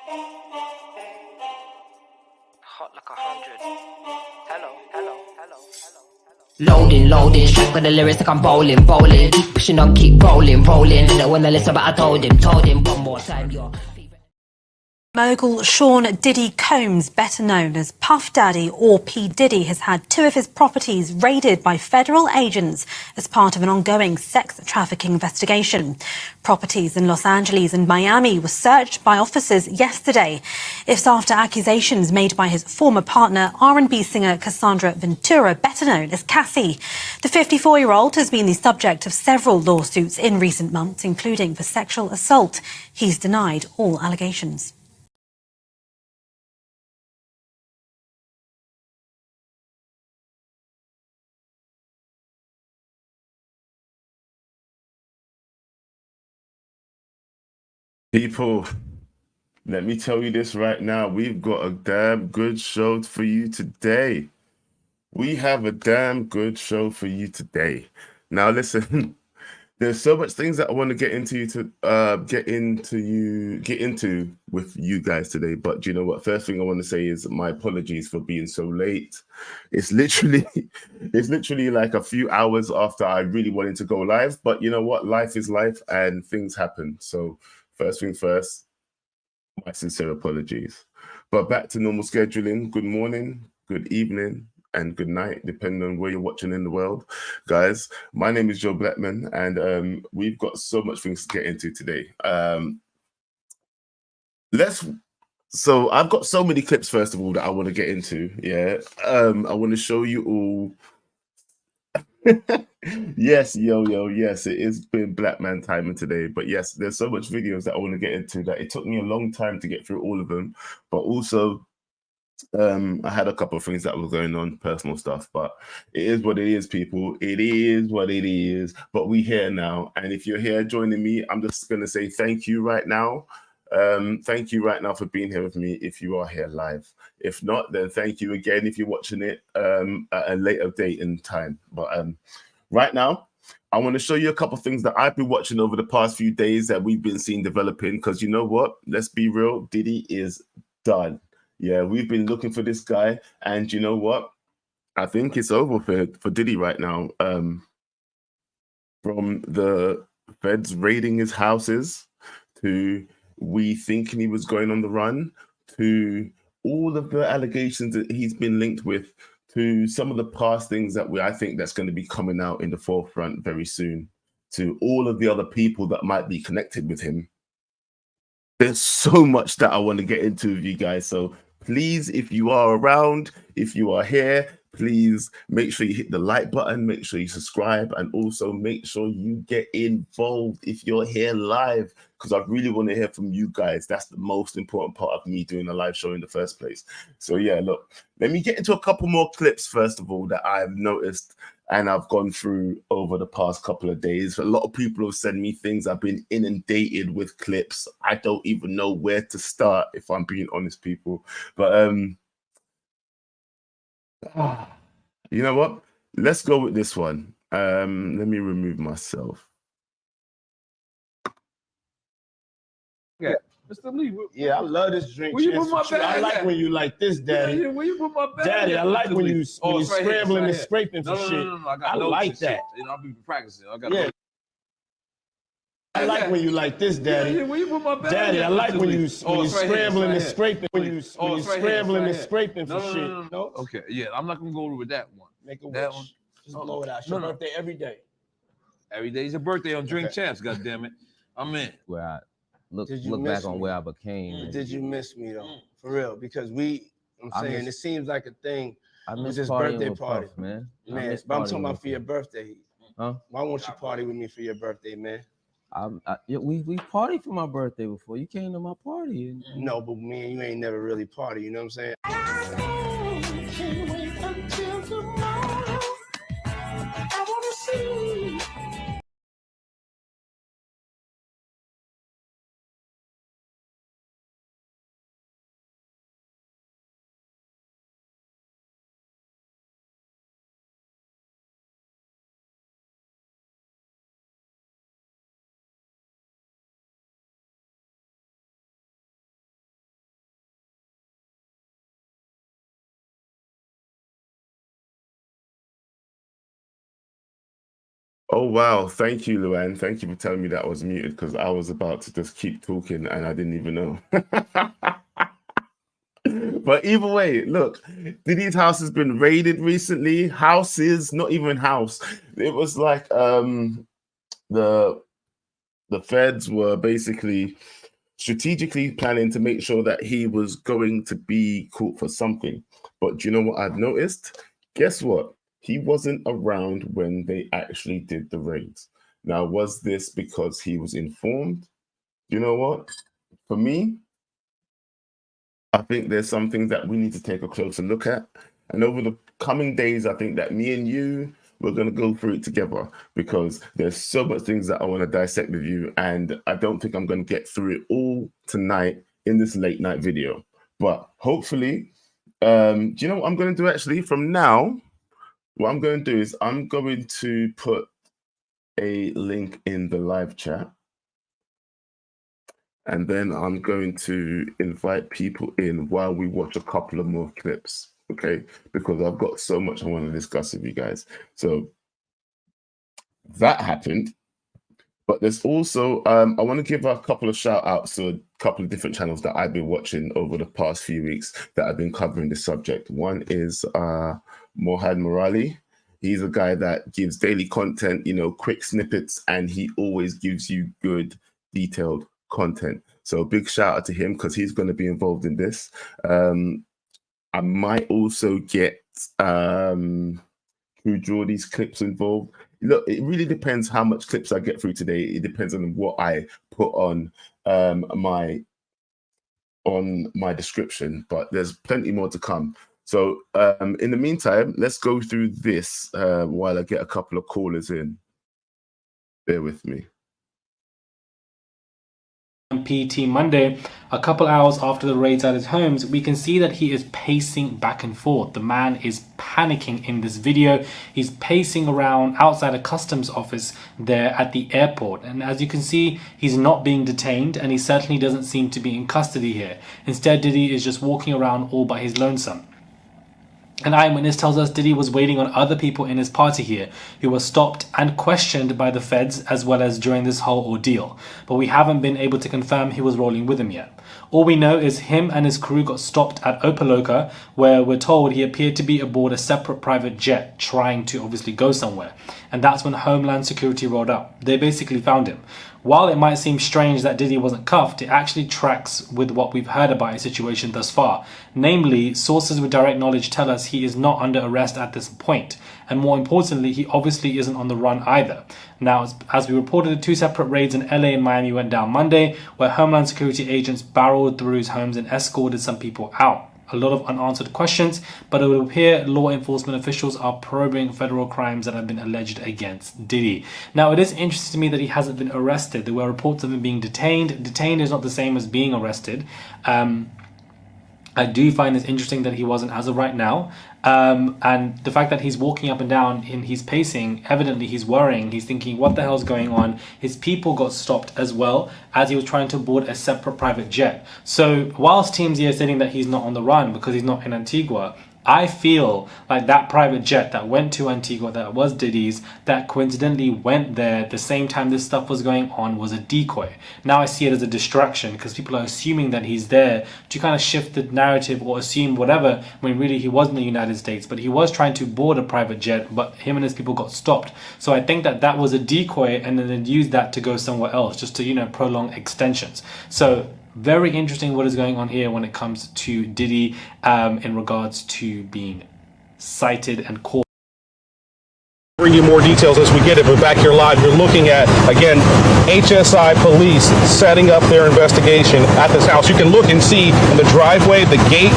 Hot like 100. Hello, hello, hello, hello. Loading, strike with the lyrics like I'm bowling. Keep pushing on, keep rolling. And when I listen, but I told him one more time, your Mogul Sean Diddy Combs, better known as Puff Daddy or P. Diddy, has had two of his properties raided by federal agents as part of an ongoing sex trafficking investigation. Properties in Los Angeles and Miami were searched by officers yesterday. It's after accusations made by his former partner, R&B singer Cassandra Ventura, better known as Cassie. The 54-year-old has been the subject of several lawsuits in recent months, including for sexual assault. He's denied all allegations. People, let me tell you this right now. We've got a damn good show for you today. We have a damn good show for you today. Now, listen, there's so much things that I want to get into with you guys today. But you know what? First thing I want to say is my apologies for being so late. It's literally like a few hours after I really wanted to go live. But you know what? Life is life and things happen. So first thing first, my sincere apologies. But back to normal scheduling. Good morning, good evening, and good night, depending on where you're watching in the world. Guys, my name is Joe Blackman, and we've got so much things to get into today. So I've got so many clips, first of all, that I want to get into. Yeah. I want to show you all. Yes, yes, it has been Black Man timing today. But yes, there's so much videos that I want to get into that it took me a long time to get through all of them. But also, I had a couple of things that were going on, personal stuff, but it is what it is, people. It is what it is. But we here now, and if you're here joining me, I'm just gonna say thank you right now. Thank you right now for being here with me if you are here live. If not, then thank you again if you're watching it at a later date and time. But right now, I want to show you a couple of things that I've been watching over the past few days that we've been seeing developing. Because you know what? Let's be real, Diddy is done. Yeah, we've been looking for this guy, and you know what? I think it's over for Diddy right now. From the feds raiding his houses to we thinking he was going on the run to all of the allegations that he's been linked with to some of the past things that I think that's going to be coming out in the forefront very soon to all of the other people that might be connected with him. There's so much that I want to get into with you guys. So please, if you are around, if you are here, please make sure you hit the like button, make sure you subscribe, and also make sure you get involved if you're here live, because I really want to hear from you guys. That's the most important part of me doing a live show in the first place. So yeah, look, let me get into a couple more clips, first of all, that I've noticed and I've gone through over the past couple of days. A lot of people have sent me things. I've been inundated with clips. I don't even know where to start, if I'm being honest, people. But you know what? Let's go with this one. Let me remove myself. Okay. Mr. Lee, Yeah, I love this drink. Where you put my bag I like at? when you like this, Daddy. Yeah, where you put my bag? Daddy, I like when you it's right scrambling here, and it's right scraping for here. shit. No, I got I notes like and shit. that. You know, I'll be practicing. I got Yeah. I like when you like this, Daddy. Yeah, where you put my bag Daddy, at, I like Mr. when Lee? you scrambling and here. scraping. When you it's right here, scrambling it's and right scraping for here. shit. No. Okay, yeah, I'm not gonna go over that one. Make a That wish. one? Just blow it out. It's your birthday every day. Every day's your birthday on Drink Champs, goddammit. I'm in. Where I look miss back on me? where I became. Did you miss me though? For real? Because it seems like a thing. I with miss this partying birthday with party, Puff, man. man. But I'm talking about for your birthday. Huh? Why won't you party with me for your birthday, man? We partied for my birthday before. You came to my party. No, but me and you ain't never really party. You know what I'm saying? Oh wow, thank you, Luann. Thank you for telling me that I was muted because I was about to just keep talking and I didn't even know. But either way, look, Diddy's house has been raided recently. Houses, not even house. It was like the feds were basically strategically planning to make sure that he was going to be caught for something. But do you know what I've noticed? Guess what? He wasn't around when they actually did the raids. Now, was this because he was informed? You know what? For me, I think there's some things that we need to take a closer look at. And over the coming days, I think that me and you, we're going to go through it together because there's so much things that I want to dissect with you. And I don't think I'm going to get through it all tonight in this late night video. But hopefully, do you know what I'm going to do actually? From now, what I'm going to do is I'm going to put a link in the live chat. And then I'm going to invite people in while we watch a couple of more clips, okay? Because I've got so much I want to discuss with you guys. So that happened. But there's also, I want to give a couple of shout outs to a couple of different channels that I've been watching over the past few weeks that have been covering this subject. One is Mohad Morali. He's a guy that gives daily content, you know, quick snippets, and he always gives you good, detailed content. So big shout out to him because he's going to be involved in this. I might also get who draw these clips involved. Look, it really depends how much clips I get through today. It depends on what I put on my description, but there's plenty more to come. So in the meantime, let's go through this while I get a couple of callers in. Bear with me. PT Monday, a couple hours after the raids at his homes, we can see that he is pacing back and forth. The man is panicking in this video. He's pacing around outside a customs office there at the airport, and as you can see, he's not being detained, and he certainly doesn't seem to be in custody here. Instead, Diddy is just walking around all by his lonesome. An eyewitness tells us Diddy was waiting on other people in his party here who were stopped and questioned by the feds as well as during this whole ordeal. But we haven't been able to confirm he was rolling with him yet. All we know is him and his crew got stopped at Opa-locka, where we're told he appeared to be aboard a separate private jet trying to obviously go somewhere. And that's when Homeland Security rolled up. They basically found him. While it might seem strange that Diddy wasn't cuffed, it actually tracks with what we've heard about his situation thus far. Namely, sources with direct knowledge tell us he is not under arrest at this point. And more importantly, he obviously isn't on the run either. Now, as we reported, the two separate raids in LA and Miami went down Monday, where Homeland Security agents barreled through his homes and escorted some people out. A lot of unanswered questions, but it would appear law enforcement officials are probing federal crimes that have been alleged against Diddy. Now, it is interesting to me that he hasn't been arrested. There were reports of him being detained. Detained is not the same as being arrested. I do find this interesting that he wasn't as of right now. And the fact that he's walking up and down and he's pacing, evidently he's worrying. He's thinking, what the hell's going on? His people got stopped as well as he was trying to board a separate private jet. So whilst TMZ is saying that he's not on the run because he's not in Antigua, I feel like that private jet that went to Antigua, that was Diddy's, that coincidentally went there the same time this stuff was going on, was a decoy. Now I see it as a distraction because people are assuming that he's there to kind of shift the narrative or assume whatever, when really he was in the United States. But he was trying to board a private jet, but him and his people got stopped. So I think that that was a decoy, and then they'd use that to go somewhere else just to, you know, prolong extensions. So very interesting what is going on here when it comes to Diddy in regards to being cited and caught. Bring you more details as we get it, but back here live, you're looking at, again, HSI police setting up their investigation at this house. You can look and see in the driveway, the gate,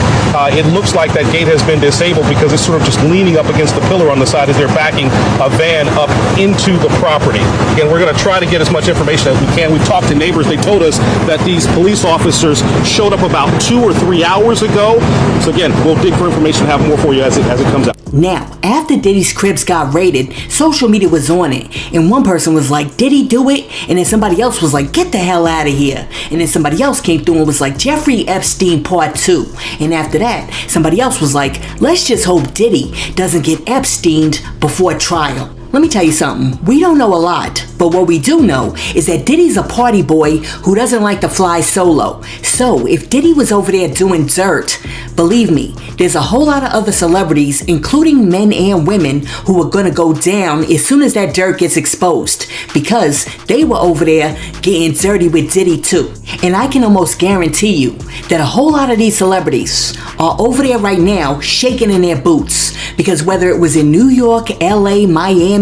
it looks like that gate has been disabled because it's sort of just leaning up against the pillar on the side as they're backing a van up into the property. Again, we're going to try to get as much information as we can. We talked to neighbors. They told us that these police officers showed up about 2 or 3 hours ago. So again, we'll dig for information and have more for you as it comes out. Now, after Diddy's cribs got raided, social media was on it, and one person was like, "Did he do it?" And then somebody else was like, "Get the hell out of here." And then somebody else came through and was like, "Jeffrey Epstein Part 2. And after that, somebody else was like, "Let's just hope Diddy doesn't get Epsteined before trial." Let me tell you something. We don't know a lot, but what we do know is that Diddy's a party boy who doesn't like to fly solo. So if Diddy was over there doing dirt, believe me, there's a whole lot of other celebrities, including men and women, who are gonna go down as soon as that dirt gets exposed, because they were over there getting dirty with Diddy too. And I can almost guarantee you that a whole lot of these celebrities are over there right now shaking in their boots, because whether it was in New York, LA, Miami,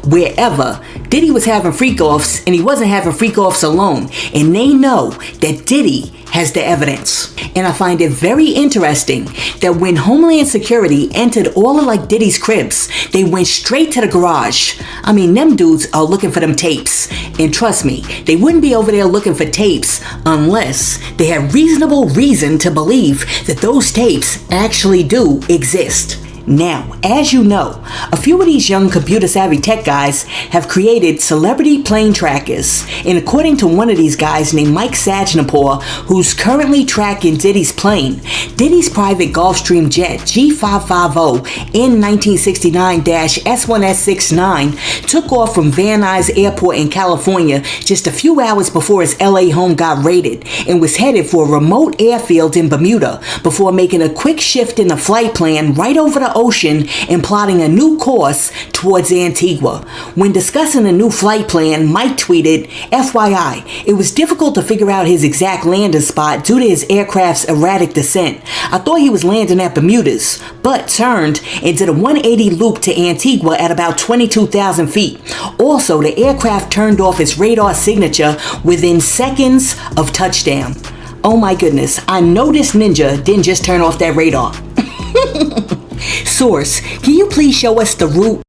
wherever, Diddy was having freak-offs, and he wasn't having freak-offs alone, and they know that Diddy has the evidence. And I find it very interesting that when Homeland Security entered all of like Diddy's cribs, they went straight to the garage. I mean, them dudes are looking for them tapes, and trust me, they wouldn't be over there looking for tapes unless they had reasonable reason to believe that those tapes actually do exist. Now, as you know, a few of these young computer-savvy tech guys have created celebrity plane trackers, and according to one of these guys named Mike Sajnapur, who's currently tracking Diddy's plane, Diddy's private Gulfstream jet G550 N1969-S1S69 took off from Van Nuys Airport in California just a few hours before his LA home got raided, and was headed for a remote airfield in Bermuda before making a quick shift in the flight plan right over the ocean and plotting a new course towards Antigua. When discussing a new flight plan, Mike tweeted, FYI, it was difficult to figure out his exact landing spot due to his aircraft's erratic descent. I thought he was landing at Bermuda's, but turned and did a 180 loop to Antigua at about 22,000 feet. Also, the aircraft turned off its radar signature within seconds of touchdown. Oh my goodness, I know this ninja didn't just turn off that radar. Source, can you please show us the route?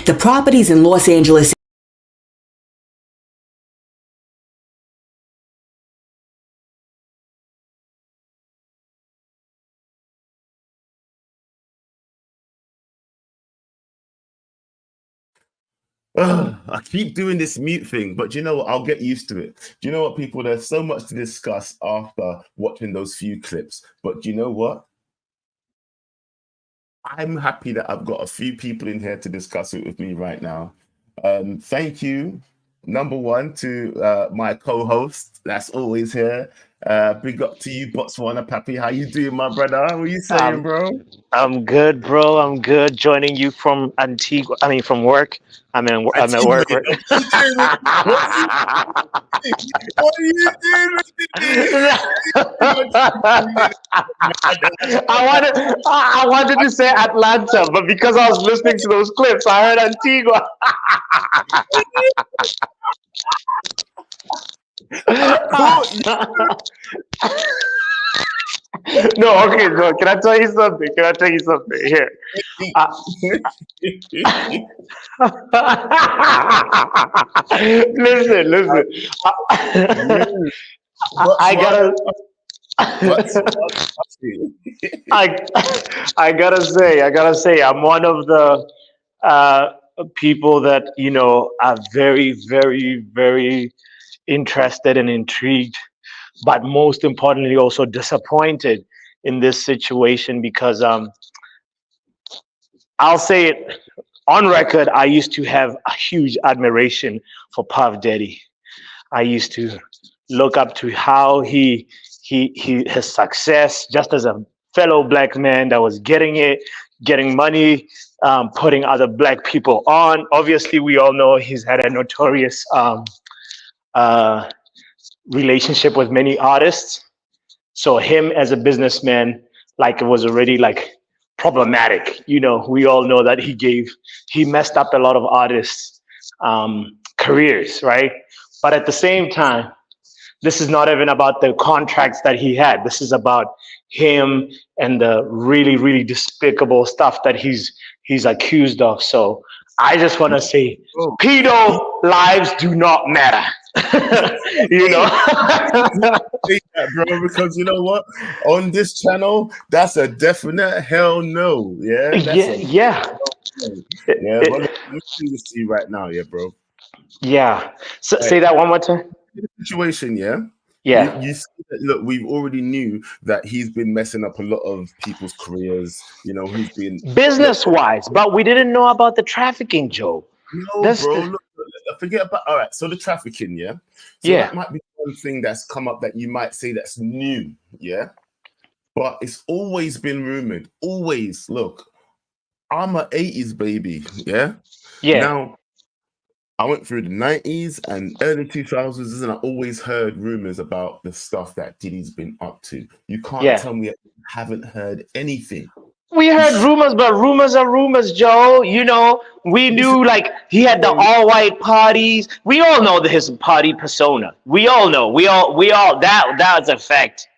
The properties in Los Angeles. I keep doing this mute thing, but you know what? I'll get used to it. Do you know what, people? There's so much to discuss after watching those few clips. But you know what? I'm happy that I've got a few people in here to discuss it with me right now. Thank you, number one, to my co-host that's always here. Big up to you, Botswana Pappy. How you doing, my brother? What are you saying, bro? I'm good, bro. I'm good. Joining you from Antigua. I mean, from work. I'm at work. Right? What are you doing? I wanted to say Atlanta, but because I was listening to those clips, I heard Antigua. No, okay, no. Can I tell you something? Here. Listen. I gotta say, I'm one of the people that are very, very, very interested and intrigued, but most importantly also disappointed in this situation, because I'll say it on record, I used to have a huge admiration for Puff Daddy. I used to look up to how his success, just as a fellow black man that was getting money, putting other black people on. Obviously, we all know he's had a notorious relationship with many artists. So him as a businessman, like, it was already like problematic. We all know that he messed up a lot of artists' careers, right? But at the same time, this is not even about the contracts that he had. This is about him and the really, really despicable stuff that he's accused of. So I just want to say, pedo lives do not matter. Bro, because you know what? On this channel, that's a definite hell no. Yeah. Yeah. Well, let's see this to you right now, bro. Yeah. So, say that one more time. The situation, yeah. You see that, look, we've already knew that he's been messing up a lot of people's careers. He's been business-wise, but we didn't know about the trafficking, Joe. No, That's bro. Look, forget about. All right. So the trafficking, yeah. So yeah, that might be one thing that's come up that you might say that's new, yeah. But it's always been rumored. Always. Look, I'm a 80s baby, yeah. yeah, Now I went through the 90s and early 2000s, and I always heard rumors about the stuff that Diddy's been up to. You can't yeah. tell me I haven't heard anything. We heard rumors, but rumors are rumors, Joe. You know, we This is knew like he had the all white parties. We all know his party persona. We all know. We all that's a fact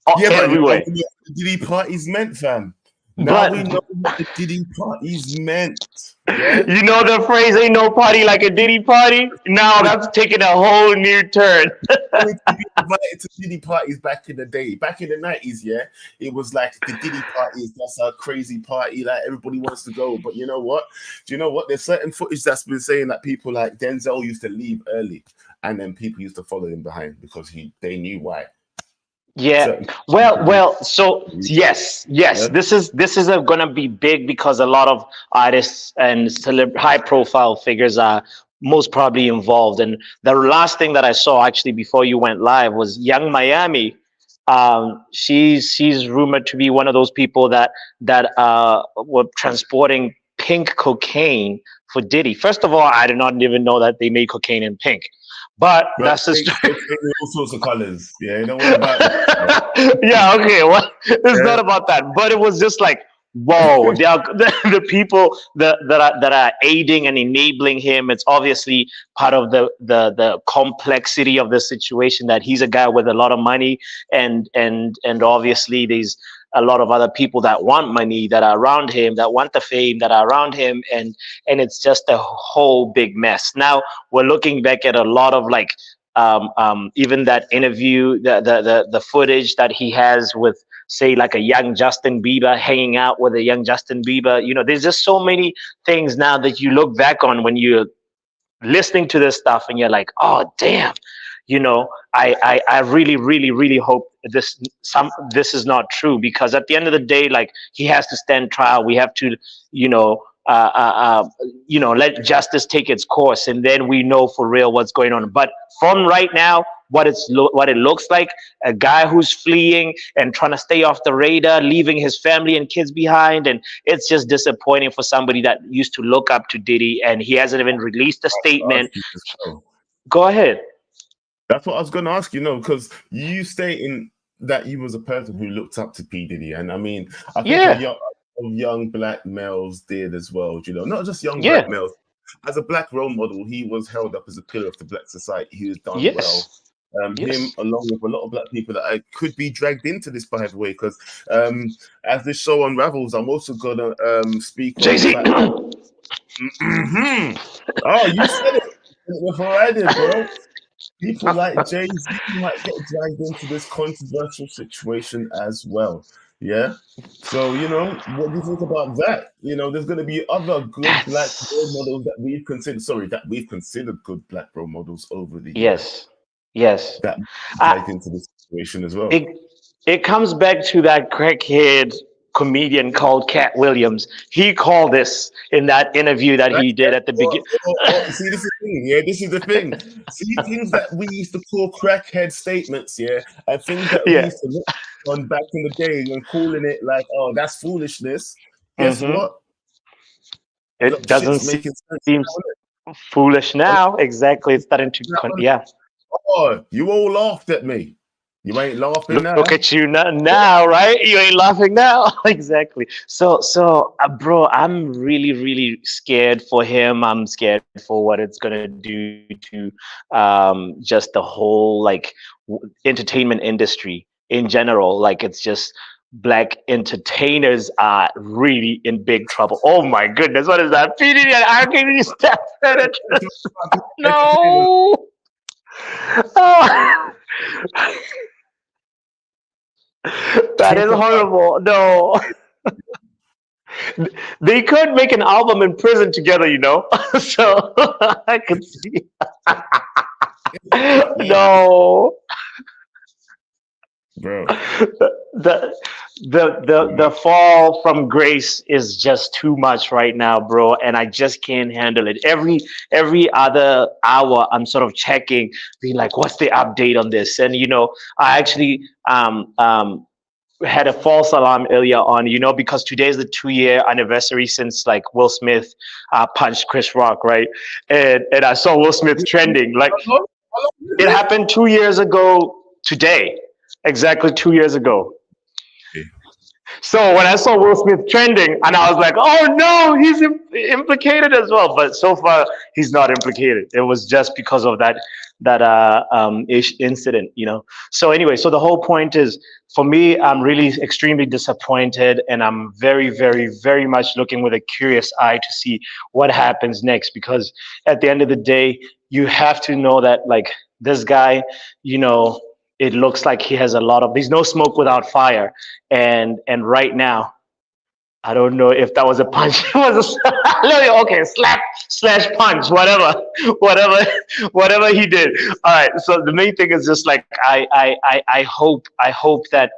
yeah, but you know everywhere. what the Diddy parties meant, fam. Now we But know what the Diddy parties meant. Yeah. you know the phrase "ain't no party like a Diddy party." Now that's taking a whole new turn. Wanted to be invited to Diddy parties back in the day, back in the 90s, yeah. It was like the Diddy parties, that's a crazy party, like everybody wants to go. But you know what? Do you know what? There's certain footage that's been saying that people like Denzel used to leave early and then people used to follow him behind because they knew why. Yeah. Certain Well. So yes, yes. yeah. This is gonna be big because a lot of artists and high profile figures are most probably involved. And the last thing that I saw actually before you went live was Young Miami. She's rumored to be one of those people that were transporting pink cocaine for Diddy. First of all, I did not even know that they made cocaine in pink. But But that's just they all sorts of colors. Yeah, you don't worry about it. yeah, okay. Well, it's Yeah. not about that, but it was just like, whoa, they are, the people that are aiding and enabling him. It's obviously part of the complexity of the situation that he's a guy with a lot of money, and obviously there's a lot of other people that want money that are around him, that want the fame that are around him, and it's just a whole big mess. Now we're looking back at a lot of like even that interview, the footage that he has with, say, like a young Justin Bieber, hanging out with a young Justin Bieber. You know, there's just so many things now that you look back on when you're listening to this stuff, and you're like, oh damn. You know, I really, really, really hope this is not true, because at the end of the day, like, he has to stand trial. We have to, you know, let justice take its course, and then we know for real what's going on. But from right now, what it looks like, a guy who's fleeing and trying to stay off the radar, leaving his family and kids behind, and it's just disappointing for somebody that used to look up to Diddy, and he hasn't even released a statement. Go ahead. That's what I was going to ask you, because you stating that you was a person who looked up to P. Diddy, and I mean, I think Yeah. young black males did as well, not just young Yeah. black males. As a black role model, he was held up as a pillar of the black society. He has done Yes. well. Yes. Him, along with a lot of black people that I could be dragged into this, by the way, because as this show unravels, I'm also going to speak on the Jay-Z. fact that... Oh, you said it before I did, bro. People like Jay-Z might get dragged into this controversial situation as well. Yeah. So, what do you think about that? There's going to be other good black role models that we've considered good black role models over the years. Yes. That dragged into this situation as well. It comes back to that crackhead comedian called Cat Williams. He called this in that interview that he did at the beginning. See, this is the thing. Yeah, this is the thing. See, things that we used to call crackhead statements, and things that we used to look on back in the day and calling it like, oh, that's foolishness. Guess what? It doesn't seem foolish now. Exactly. It's starting to, Oh, you all laughed at me. You ain't laughing now. Look at you now, right? You ain't laughing now. Exactly. So, bro, I'm really, really scared for him. I'm scared for what it's gonna do to just the whole like entertainment industry in general. Like, it's just black entertainers are really in big trouble. Oh my goodness, what is that? P.Diddy and Arcade step senators. No. Oh. That is horrible. No. They could make an album in prison together, so I could see. No. bro. The fall from grace is just too much right now, bro, and I just can't handle it. Every other hour, I'm sort of checking, being like, "What's the update on this?" And I actually had a false alarm earlier on, because today is the 2-year anniversary since like Will Smith punched Chris Rock, right? And I saw Will Smith trending. Like it happened 2 years ago today, exactly 2 years ago. So when I saw Will Smith trending, and I was like, "Oh no, he's implicated as well." But so far, he's not implicated. It was just because of that incident, So anyway, so the whole point is, for me, I'm really extremely disappointed, and I'm very, very, very much looking with a curious eye to see what happens next. Because at the end of the day, you have to know that like this guy, it looks like he has there's no smoke without fire. And right now, I don't know if that was a punch. It was okay, slap slash punch, whatever he did. All right. So the main thing is just like I hope that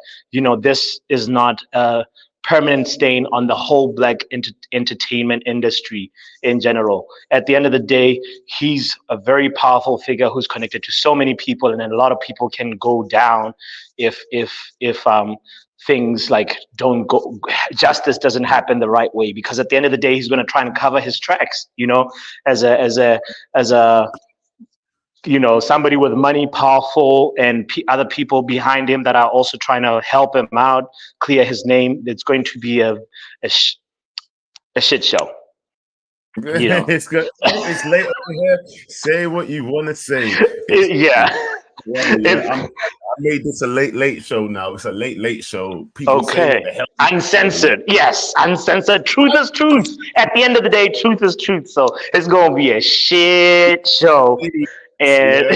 this is not a permanent stain on the whole black entertainment industry in general. At the end of the day, he's a very powerful figure who's connected to so many people, and then a lot of people can go down if things like justice doesn't happen the right way, because at the end of the day, he's going to try and cover his tracks, as a somebody with money, powerful, and other people behind him that are also trying to help him out, clear his name. It's going to be a shit show. It's good. It's late over here. Say what you want to say. Yeah. I made this a late show now. It's a late show. People say what the hell. Uncensored. Yes, uncensored. Truth is truth. At the end of the day, truth is truth. So it's going to be a shit show. And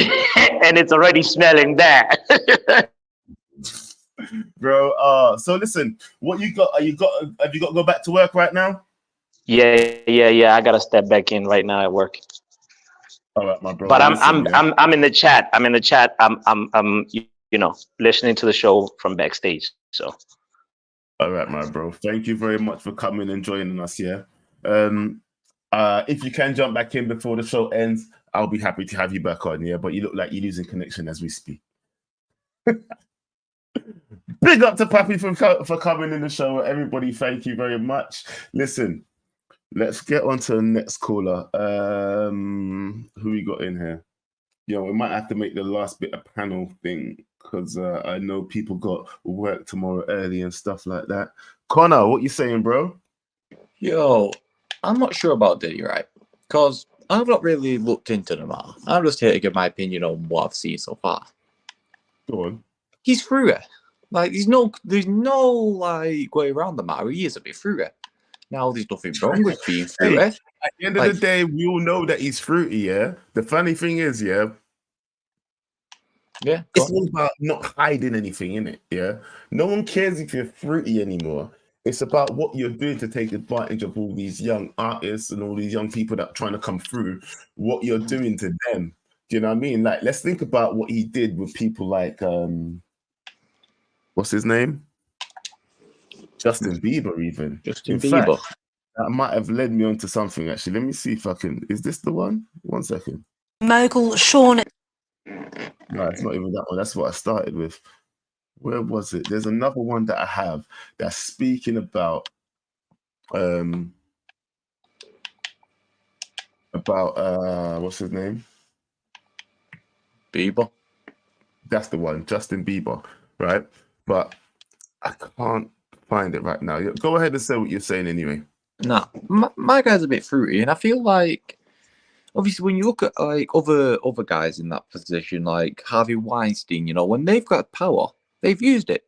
and it's already smelling bad. Bro, so listen, what you got? Have you got to go back to work right now? Yeah. I gotta step back in right now at work. All right, my bro. But I'm in the chat. I'm listening to the show from backstage. So. All right, my bro. Thank you very much for coming and joining us. Yeah. If you can jump back in before the show ends, I'll be happy to have you back on. Yeah, but you look like you're losing connection as we speak. Big up to Pappy for coming in the show. Everybody, thank you very much. Listen, let's get on to the next caller. Who we got in here? We might have to make the last bit a panel thing, because I know people got work tomorrow early and stuff like that. Connor, what you saying, bro? Yo, I'm not sure about Diddy, right? Because I've not really looked into the matter. I'm just here to give my opinion on what I've seen so far. Go on. He's through it. Like, there's no like way around the matter. He is a bit through it. Now, there's nothing wrong with being through it. At the end of the day, we all know that he's fruity, yeah? The funny thing is, it's all about not hiding anything, innit? Yeah? No one cares if you're fruity anymore. It's about what you're doing to take advantage of all these young artists and all these young people that are trying to come through, what you're doing to them. Do you know what I mean? Like, let's think about what he did with people like, what's his name? Justin Bieber, even. Justin Bieber. Fact, that might have led me on to something, actually. Let me see if I can. Is this the one? 1 second. Mogul Sean. No, it's not even that one. That's what I started with. Where was it? There's another one that I have that's speaking about what's his name? Bieber. That's the one, Justin Bieber, right? But I can't find it right now. Go ahead and say what you're saying anyway. Nah, my guy's a bit fruity, and I feel like, obviously, when you look at like other guys in that position, like Harvey Weinstein, when they've got power, they've used it.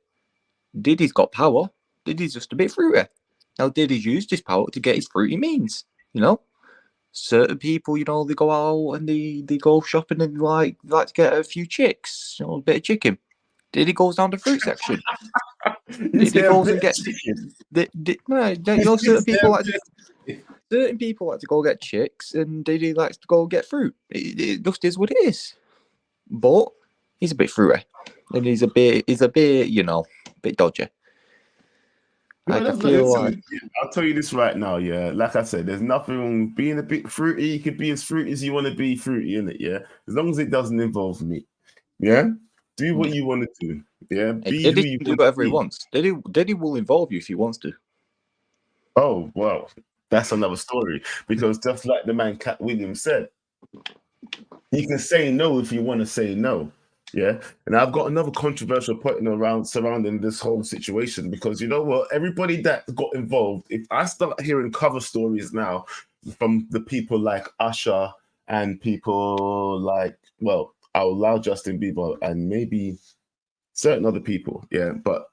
Diddy's got power. Diddy's just a bit fruity. Now, Diddy's used his power to get his fruity means, Certain people, they go out and they go shopping and like to get a few chicks, a bit of chicken. Diddy goes down the fruit section. Diddy goes and gets certain people like to go get chicks, and Diddy likes to go get fruit. It just is what it is. But he's a bit fruity. And he's a bit, you know, a bit dodgy. Like, I feel like... I'll tell you this right now, yeah. Like I said, there's nothing wrong with being a bit fruity. You could be as fruity as you want to be fruity, innit? Yeah. As long as it doesn't involve me. Yeah. Do what you want to do. Yeah. Be who you do whatever he wants. Diddy will involve you if he wants to. Oh, well, that's another story. Because just like the man Cat Williams said, you can say no if you want to say no. Yeah. And I've got another controversial point around surrounding this whole situation, because you know what? Everybody that got involved, if I start hearing cover stories now from the people like Usher and people like, well, I'll allow Justin Bieber and maybe certain other people. Yeah. But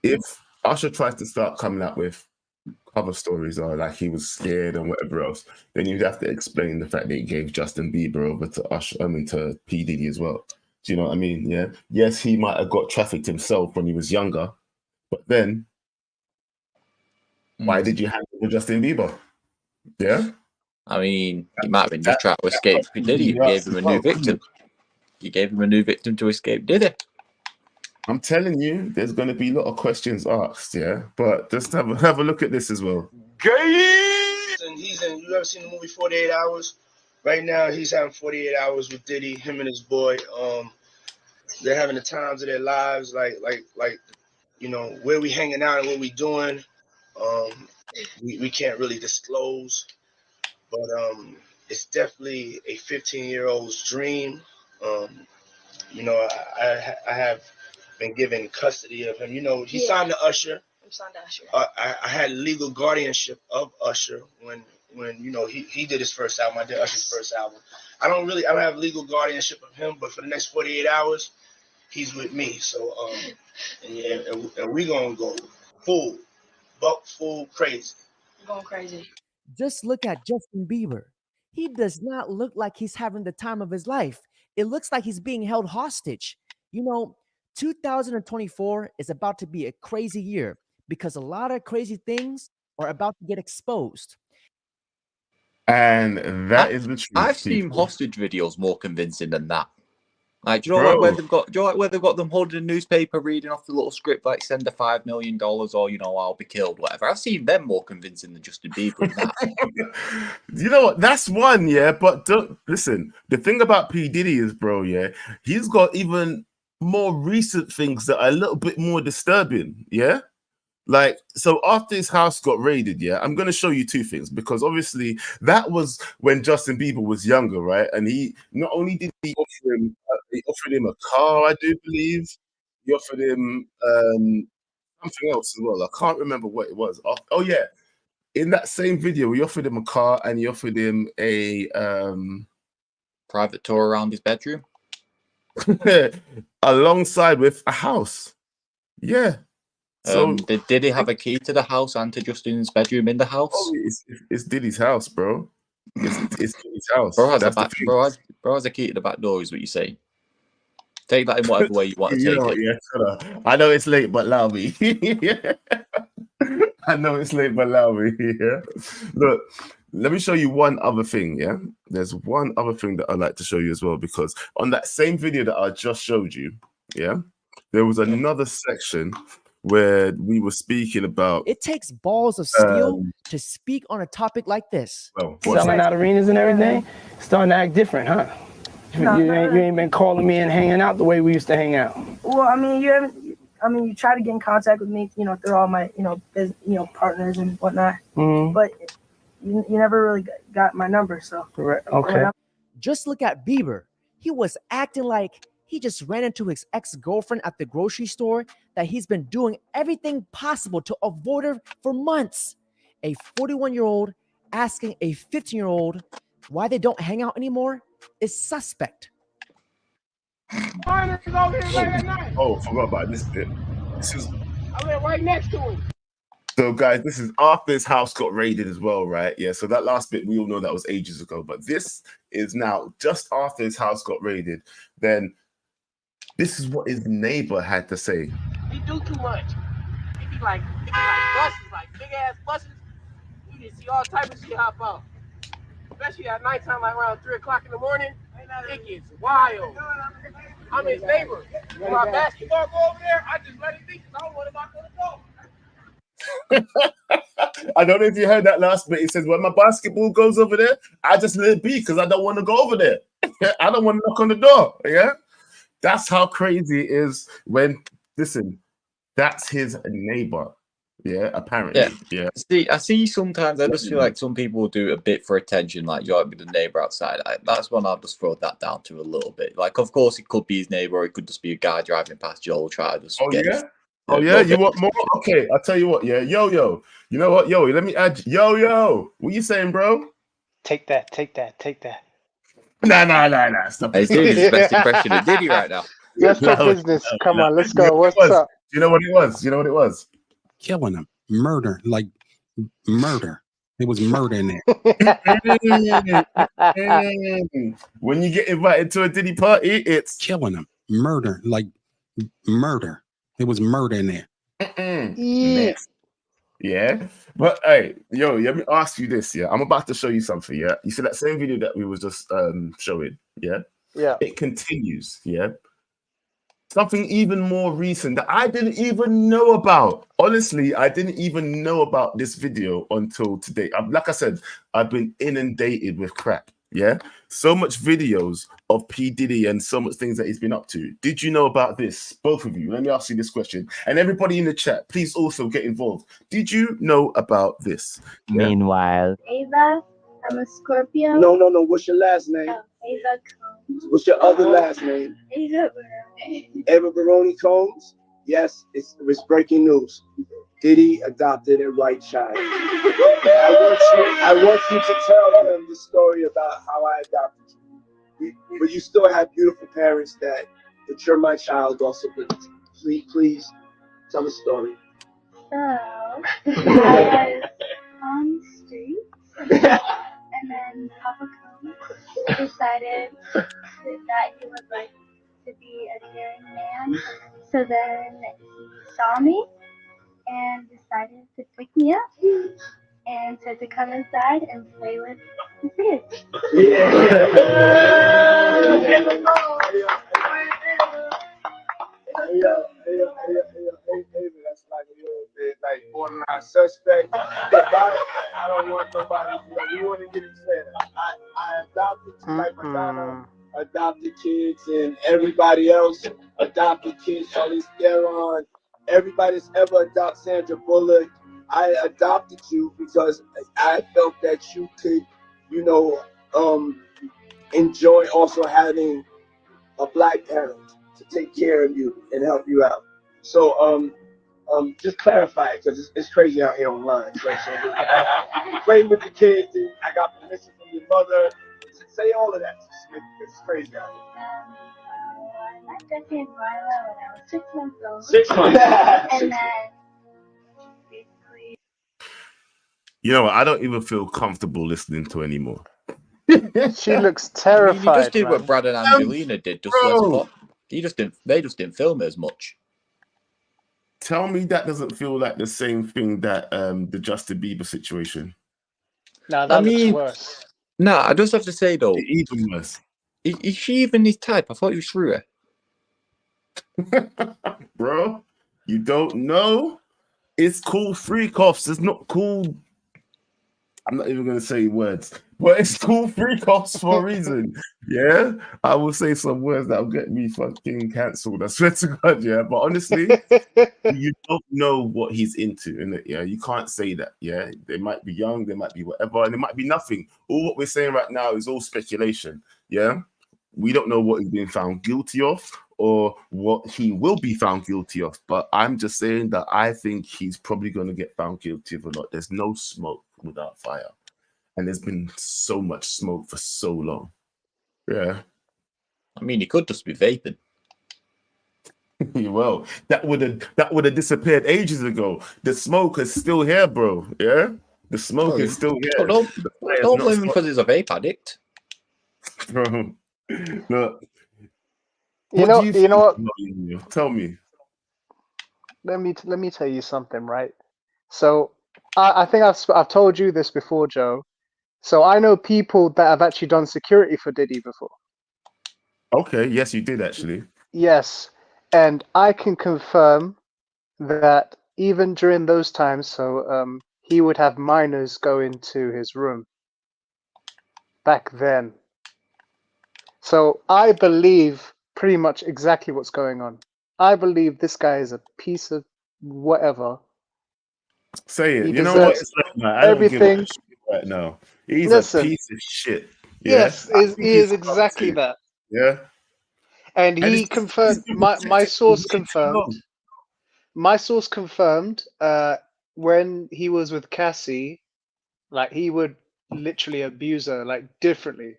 if Usher tries to start coming out with cover stories or like he was scared and whatever else, then you'd have to explain the fact that he gave Justin Bieber over to Usher, to P. Diddy as well. Do you know what I mean? Yeah. Yes, he might have got trafficked himself when he was younger, but then why did you hand over Justin Bieber? Yeah. I mean, he might have been just trying to escape Diddy. You gave him a new victim. You gave him a new victim to escape Diddy. I'm telling you, there's going to be a lot of questions asked, yeah? But just have a look at this as well. And you ever seen the movie 48 Hours? Right now, he's having 48 hours with Diddy, him and his boy. They're having the times of their lives, like you know, where we hanging out and what we doing. We can't really disclose, but it's definitely a 15-year-old's dream. You know, I have been given custody of him. You know, he signed to Usher. He signed to Usher. I had legal guardianship of Usher when you know he did his first album. I did Usher's first album. I don't have legal guardianship of him, but for the next 48 hours, he's with me. So and we gonna go full crazy. Going crazy. Just look at Justin Bieber. He does not look like he's having the time of his life. It looks like he's being held hostage. You know, 2024 is about to be a crazy year because a lot of crazy things are about to get exposed. And that is the truth. I've seen hostage videos more convincing than that. Like, do you know where they've got? Do you know where they've got them holding a newspaper, reading off the little script, like send a $5 million or you know I'll be killed, whatever. I've seen them more convincing than Justin Bieber. You know what? That's one, yeah. But don't listen. The thing about P. Diddy is, bro, yeah, he's got even more recent things that are a little bit more disturbing, yeah. Like, so after his house got raided, yeah, I'm going to show you two things, because obviously that was when Justin Bieber was younger, right? And he not only did he offered him a car, I do believe, he offered him something else as well. I can't remember what it was. Oh yeah, in that same video, he offered him a car and he offered him a private tour around his bedroom, alongside with a house. Yeah. So did he have a key to the house and to Justin's bedroom in the house? Oh, it's Diddy's house, bro. It's Diddy's house. Bro has a key to the back door, is what you say. Take that in whatever way you want to take it. Yeah, I know it's late, but allow me. I know it's late, but allow me. Yeah. Look, let me show you one other thing. Yeah, there's one other thing that I'd like to show you as well, because on that same video that I just showed you, yeah, there was another section where we were speaking about. It takes balls of steel to speak on a topic like this. Well, selling out arenas and everything, starting to act different, huh? You ain't been calling me and hanging out the way we used to hang out. Well, I mean, you try to get in contact with me, you know, through all my, partners and whatnot. But you never really got my number, so. Correct. Okay. Just look at Bieber. He was acting like he just ran into his ex-girlfriend at the grocery store, that he's been doing everything possible to avoid her for months. A 41-year-old asking a 15-year-old why they don't hang out anymore is suspect. Oh, forgot about this bit. I live right next to him. So, guys, this is after his house got raided as well, right? Yeah, so that last bit, we all know that was ages ago. But this is now just after his house got raided. Then this is what his neighbor had to say. He do too much. He be like buses, like big-ass buses. You can see all type of shit hop out. Especially at nighttime, like around 3 o'clock in the morning. It gets wild. I'm his neighbor. When my basketball go over there, I just let it be because I don't want to knock on the door. I don't know if you heard that last bit. He says, when my basketball goes over there, I just let it be because I don't want to go over there. I don't want to knock on the door. Yeah. That's how crazy it is when, listen, that's his neighbor. Yeah, apparently. Yeah. I see sometimes I just feel like some people do it a bit for attention, like you're with the neighbor outside. That's when I'll just throw that down to a little bit. Like, of course, it could be his neighbor, or it could just be a guy driving past Joel trying to just Oh, get yeah? his, Oh, yeah? You want more? Okay, I'll tell you what. Yeah, yo. You know what? Yo, let me add. Yo. What you saying, bro? Take that. Nah. Stop He's doing his best impression of Diddy right now. Just for business. Come on, let's go. What's up? You know what it was? Killing him. Murder. Like murder. It was murder in there. When you get invited to a Diddy party, it's killing him. Murder. Like murder. It was murder in there. Mess. Yeah. But hey, yo, let me ask you this. Yeah. I'm about to show you something. Yeah. You see that same video that we was just showing? Yeah. Yeah. It continues. Yeah. Something even more recent that I didn't even know about. Honestly, I didn't even know about this video until today. Like I said, I've been inundated with crap. Yeah. So much videos of P. Diddy and so much things that he's been up to. Did you know about this? Both of you. Let me ask you this question. And everybody in the chat, please also get involved. Did you know about this? Yeah? Meanwhile, Ava, I'm a Scorpio. No. What's your last name? Ava Combs. What's your other last name? Ava Baroni. Eva Baroni Combs? Yes, it's breaking news. Diddy adopted a white child. I want you to tell them the story about how I adopted you. But you still have beautiful parents that you're my child also. Please tell the story. So, I was on the street, and then Papa Combs decided that he would like to be a caring man. So then he saw me and decided to pick me up and said to come inside and play with the kids. That's like borderline suspect. I don't want nobody. You want to get upset. I adopted you like Madonna adopted kids and everybody else adopted kids. Charlize Theron, everybody that's ever adopted Sandra Bullock. I adopted you because I felt that you could, enjoy also having a black parent to take care of you and help you out. So, just clarify it because it's crazy out here online. Right? So, playing with the kids, and I got permission from your mother. Say all of that. It's crazy out here. I met Jesse and Viola when I was 6 months old. 6 months. And then basically. You know what? I don't even feel comfortable listening to anymore. She looks terrified. He just did what Brad and Angelina did. They just didn't film it as much. Tell me that doesn't feel like the same thing that the Justin Bieber situation. No, that looks worse. No, I just have to say though, even worse. Is she even his type? I thought you threw her. Bro, you don't know? It's called freak offs. It's not called. I'm not even going to say words, but it's called freak offs for a reason. Yeah, I will say some words that will get me fucking cancelled. I swear to God. Yeah, but honestly, you don't know what he's into, and yeah, you can't say that. Yeah, they might be young, they might be whatever, and it might be nothing. All what we're saying right now is all speculation. Yeah, we don't know what he's been found guilty of or what he will be found guilty of. But I'm just saying that I think he's probably going to get found guilty of a lot. There's no smoke without fire, and there's been so much smoke for so long. Yeah, I mean, he could just be vaping. Well, that would have disappeared ages ago. The smoke is still here, bro. Yeah, the smoke is still here. Don't blame him because he's a vape addict, bro. Look, you know what? Tell me. Let me tell you something, right? So I think I've told you this before, Joe. So I know people that have actually done security for Diddy before. Okay, yes, you did actually. Yes, and I can confirm that even during those times, so he would have minors go into his room back then. So I believe pretty much exactly what's going on. I believe this guy is a piece of whatever. Say it. He You know what? deserves It's like, man, I don't give a everything. shit right now. He's a Listen, piece of shit. Yeah, yes, I think he he's is come exactly to. that. Yeah, And and he he's confirmed, been my protected for source way too confirmed, long. when he was with Cassie, like he would literally abuse her like differently.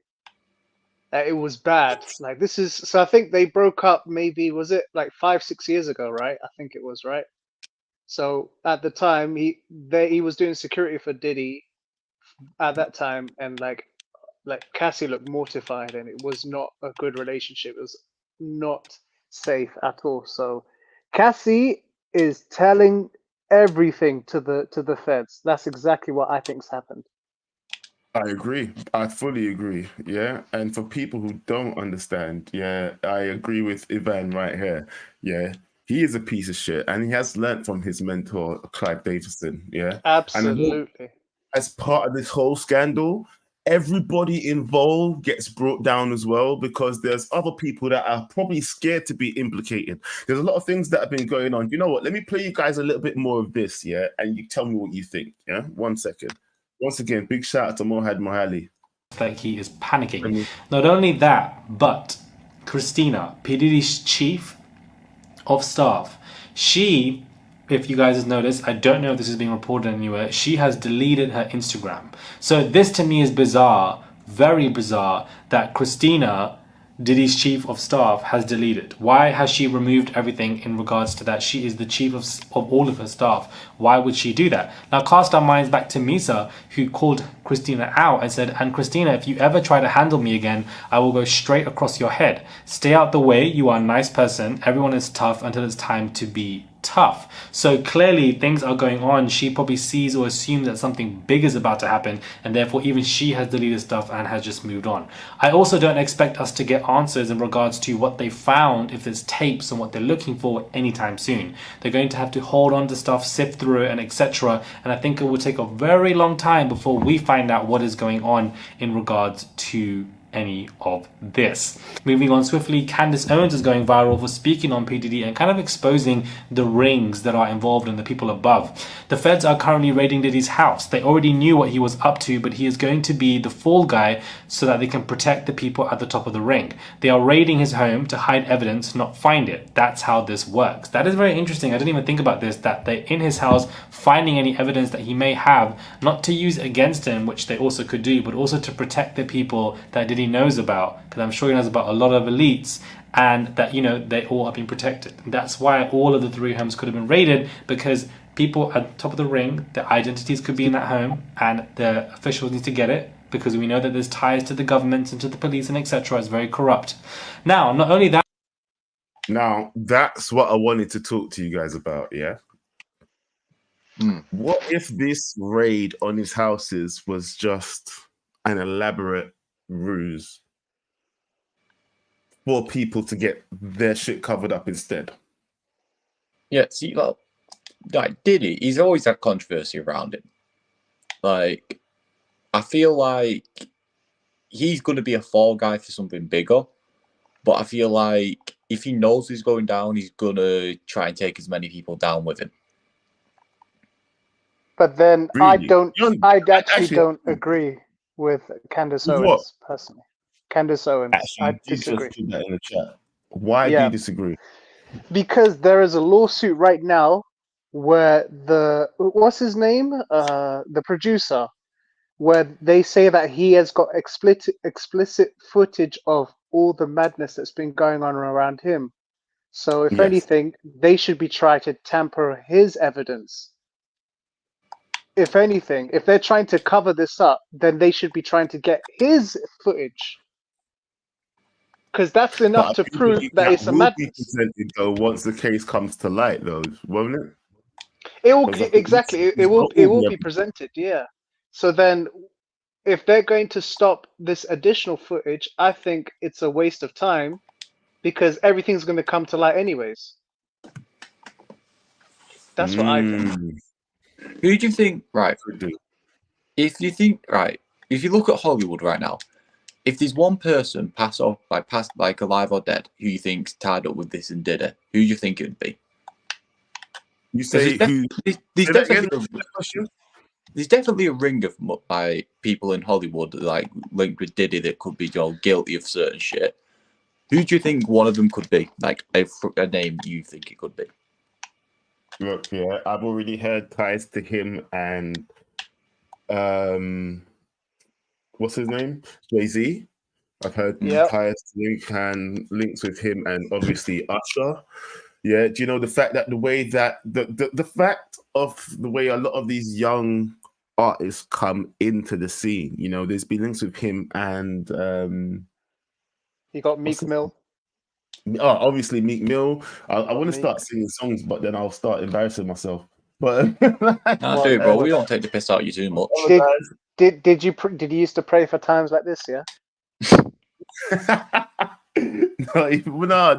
It was bad. Like this is so I think they broke up maybe was it like 5, 6 years ago, right? I think it was, right? So at the time he was doing security for Diddy at that time, and like Cassie looked mortified, and it was not a good relationship. It was not safe at all. So Cassie is telling everything to the feds. That's exactly what I think's happened. I agree. I fully agree. Yeah. And for people who don't understand, yeah, I agree with Ivan right here. Yeah. He is a piece of shit and he has learnt from his mentor, Clive Davison. Yeah. And I hope Absolutely. as part of this whole scandal, everybody involved gets brought down as well because there's other people that are probably scared to be implicated. There's a lot of things that have been going on. You know what? Let me play you guys a little bit more of this, yeah? And you tell me what you think, yeah? 1 second. Once again, big shout out to Mohad Mohali. Like he is panicking. Not only that, but Christina, P. Diddy's chief of staff, she, if you guys have noticed, I don't know if this is being reported anywhere, she has deleted her Instagram. So this to me is bizarre, very bizarre, that Christina, Diddy's chief of staff, has deleted. Why has she removed everything in regards to that? She is the chief of all of her staff. Why would she do that? Now cast our minds back to Misa, who called Christina out and said, and Christina, if you ever try to handle me again, I will go straight across your head. Stay out the way, you are a nice person, everyone is tough until it's time to be tough. So clearly things are going on. She probably sees or assumes that something big is about to happen, and therefore even she has deleted stuff and has just moved on. I also don't expect us to get answers in regards to what they found, if there's tapes and what they're looking for anytime soon. They're going to have to hold on to stuff, sift through it, and etc. And I think it will take a very long time before we find out what is going on in regards to any of this. Moving on swiftly, Candace Owens is going viral for speaking on P. Diddy and kind of exposing the rings that are involved and the people above. The feds are currently raiding Diddy's house. They already knew what he was up to, but he is going to be the fall guy so that they can protect the people at the top of the ring. They are raiding his home to hide evidence, not find it. That's how this works. That is very interesting. I didn't even think about this, that they're in his house finding any evidence that he may have, not to use against him, which they also could do, but also to protect the people that Diddy knows about, because I'm sure he knows about a lot of elites, and that, you know, they all are being protected. That's why all of the 3 homes could have been raided, because people at the top of the ring, their identities could be in that home, and the officials need to get it, because we know that there's ties to the government and to the police and etc. It's very corrupt. Now, not only that. Now, that's what I wanted to talk to you guys about, yeah? What if this raid on his houses was just an elaborate ruse for people to get their shit covered up instead? Yeah, see, like Diddy, he's always had controversy around him. Like, I feel like he's going to be a fall guy for something bigger, but I feel like if he knows he's going down, he's going to try and take as many people down with him. But then Really? I actually don't agree with Candace With Owens what? personally. Candace Owens, I Actually, you disagree. just put that in the chat. Why do Yeah. you disagree? Because there is a lawsuit right now where what's his name? The producer, where they say that he has got explicit footage of all the madness that's been going on around him. So if Yes. anything, they should be trying to tamper his evidence. If anything, if they're trying to cover this up, then they should be trying to get his footage. Because that's enough to prove that it's a will be madness. presented though once the case comes to light, though, won't it? It will Because I think exactly. It it's will not all be presented. Yeah. So then, if they're going to stop this additional footage, I think it's a waste of time because everything's going to come to light anyways. That's what I think. Who do you think? Right. If you think if you look at Hollywood right now, if there's one person passed like alive or dead, who you think's tied up with this and did it, who do you think it would be? You say who? There's definitely a ring of like people in Hollywood like linked with Diddy that could be guilty of certain shit. Who do you think one of them could be? Like a name you think it could be? Look, yeah, I've already heard ties to him and what's his name? Jay-Z. I've heard ties links with him and obviously Usher. Yeah, do you know the fact that the way that the fact of the way a lot of these young artists come into the scene, you know, there's been links with him and you got Meek Mill. Oh, obviously Meek Mill. I want to start singing songs, but then I'll start embarrassing myself. But nah, dude, bro, we don't take the piss out of you too much. Did you used to pray for times like this? Yeah.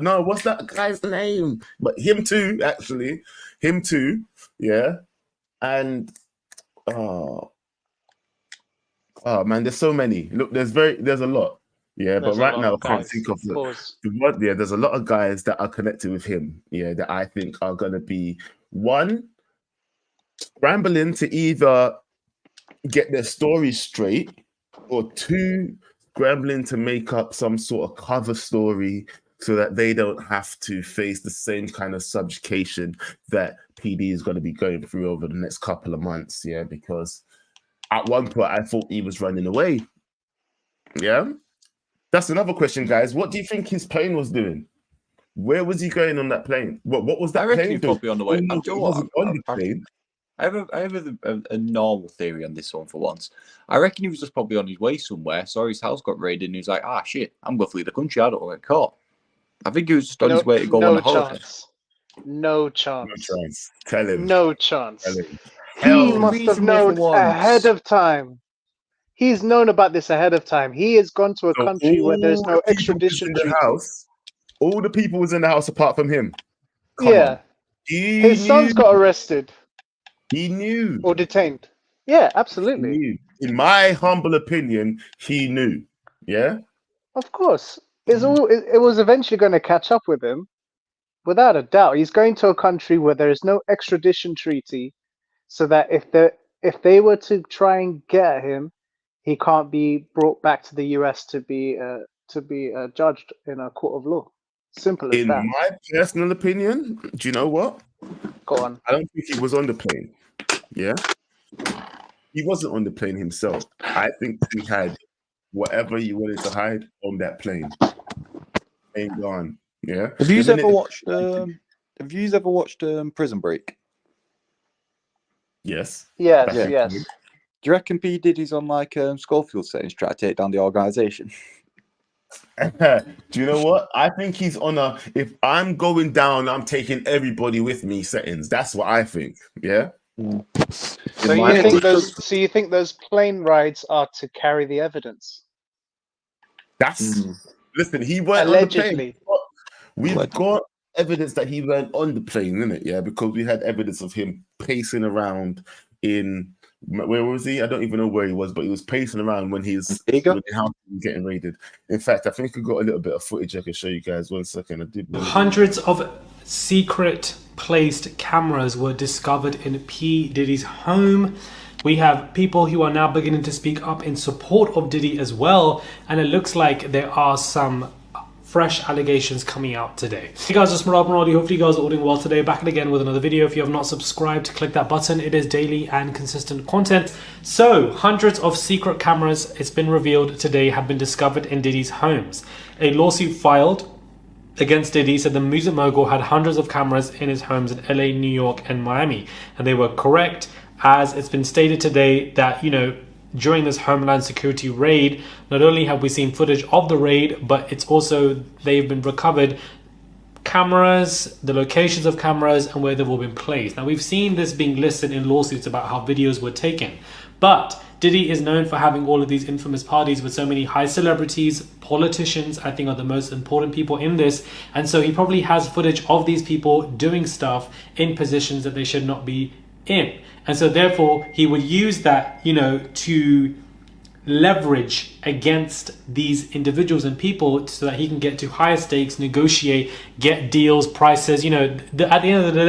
No. What's that guy's name? But him too, actually. Him too. Yeah. And oh man, there's so many. Look, there's a lot. Yeah, but right now I can't think of the one. Yeah, there's a lot of guys that are connected with him. Yeah, that I think are gonna be one scrambling to either get their story straight, or two scrambling to make up some sort of cover story so that they don't have to face the same kind of subjugation that PD is going to be going through over the next couple of months. Yeah, because at one point I thought he was running away. Yeah. That's another question, guys. What do you think his plane was doing? Where was he going on that plane? What was that plane doing? Probably on the way. I have a normal theory on this one for once. I reckon he was just probably on his way somewhere, saw his house got raided, and he was like, "Ah, shit, I'm going to flee the country. I don't want to get caught." I think he was just on his way to go on a holiday. No chance. No chance. Tell him. No chance. Tell him. He must have known ahead of time. He's known about this ahead of time. He has gone to a country where there's no extradition treaty. All the people was in the house apart from him. His son's got arrested. He knew. Or detained. Yeah, absolutely. He knew. In my humble opinion, he knew. Yeah? Of course. It was eventually going to catch up with him. Without a doubt. He's going to a country where there is no extradition treaty, so that if they were to try and get at him, he can't be brought back to the US to be judged in a court of law. Simple as that. In my personal opinion, do you know what? Go on. I don't think he was on the plane. Yeah? He wasn't on the plane himself. I think he had whatever he wanted to hide on that plane. Ain't gone. Yeah. Have you ever watched Prison Break? Yes. Yes. Yes. Do you reckon P. Diddy's on like Schofield settings trying to take down the organization? Do you know what? I think he's on a if I'm going down, I'm taking everybody with me settings. That's what I think. Yeah. So you think those plane rides are to carry the evidence? That's listen, he went allegedly on the plane. We've got evidence that he went on the plane, isn't it? Yeah, because we had evidence of him pacing around in where was he? I don't even know where he was, but he was pacing around when the house was getting raided. In fact, I think we got a little bit of footage I can show you guys. 1 second. Hundreds of secret placed cameras were discovered in P. Diddy's home. We have people who are now beginning to speak up in support of Diddy as well, and it looks like there are some fresh allegations coming out today. Hey guys, it's Murad Maradi. Hopefully you guys are all doing well today. Back again with another video. If you have not subscribed, click that button. It is daily and consistent content. So, hundreds of secret cameras, it's been revealed today, have been discovered in Diddy's homes. A lawsuit filed against Diddy said the music mogul had hundreds of cameras in his homes in LA, New York, and Miami. And they were correct, as it's been stated today that, during this Homeland Security raid, not only have we seen footage of the raid, but it's also, they've been recovered cameras, the locations of cameras, and where they've all been placed. Now, we've seen this being listed in lawsuits about how videos were taken, but Diddy is known for having all of these infamous parties with so many high celebrities. Politicians, I think, are the most important people in this, and so he probably has footage of these people doing stuff in positions that they should not be in, and so therefore he would use that, you know, to leverage against these individuals and people so that he can get to higher stakes, negotiate, get deals, prices. You know, at the end of the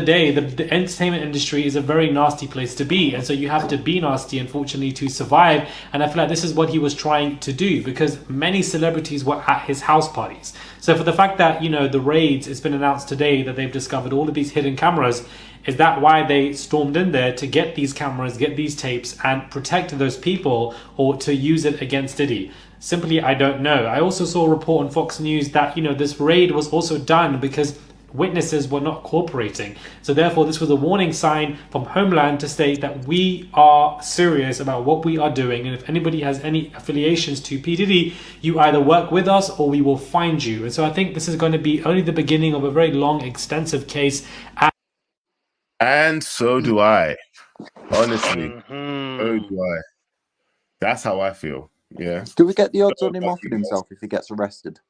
day, the entertainment industry is a very nasty place to be, and so you have to be nasty, unfortunately, to survive. And I feel like this is what he was trying to do, because many celebrities were at his house parties. So for the fact that, you know, the raids, it's been announced today that they've discovered all of these hidden cameras, is that why they stormed in there to get these cameras, get these tapes, and protect those people, or to use it against Diddy? Simply, I don't know. I also saw a report on Fox News that, you know, this raid was also done because witnesses were not cooperating. So therefore, this was a warning sign from Homeland to state that we are serious about what we are doing, and if anybody has any affiliations to P. Diddy, you either work with us or we will find you. And so I think this is going to be only the beginning of a very long, extensive case. And so do I. Honestly, so do I. That's how I feel. Yeah. Do we get the odds on him offing himself if he gets arrested?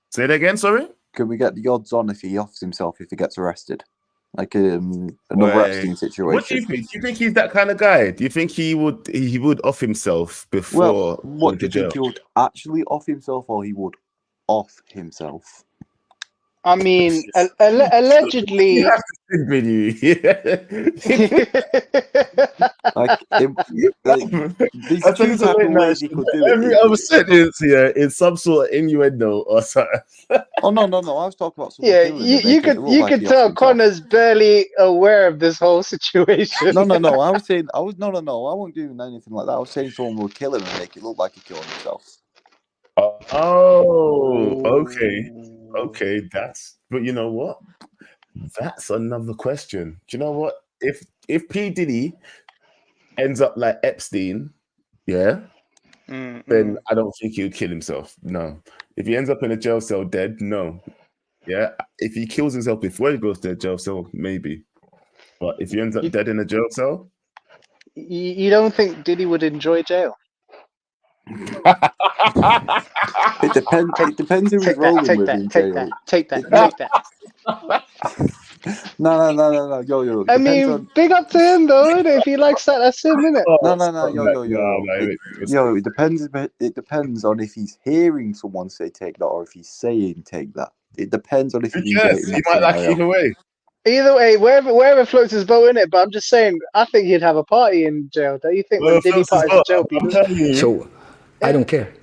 Say that again, sorry? Can we get the odds on if he offs himself if he gets arrested? Like another Epstein situation. What do you think? Do you think he's that kind of guy? Do you think he would off himself before? Well, what do you jail? think he would actually off himself, or he would off himself? I mean, allegedly. You have to send me. Like, these two type of ways he could do it. Every other sentence here is some sort of innuendo or something. Oh no! I was talking about someone. Yeah, you could tell Connor's barely aware of this whole situation. No. I was saying, I wasn't doing anything like that. I was saying someone would kill him and make it look like he killed himself. Oh, okay. But you know what? That's another question. Do you know what? If P. Diddy ends up like Epstein, yeah, then I don't think he would kill himself. No. If he ends up in a jail cell dead, no. Yeah. If he kills himself before he goes to a jail cell, maybe. But if he ends up dead in a jail cell, you don't think Diddy would enjoy jail? It depends who he's rolling with in jail. Take that. No, yo. I mean, big up to him though. If he likes that, that's him, innit? Yo. It depends. It depends on if he's hearing someone say take that, or if he's saying take that. It depends on if he's he might like either way. Either way, wherever floats his boat, in it. But I'm just saying, I think he'd have a party in jail. Don't you think? When Diddy parties in jail, people. So, I don't care.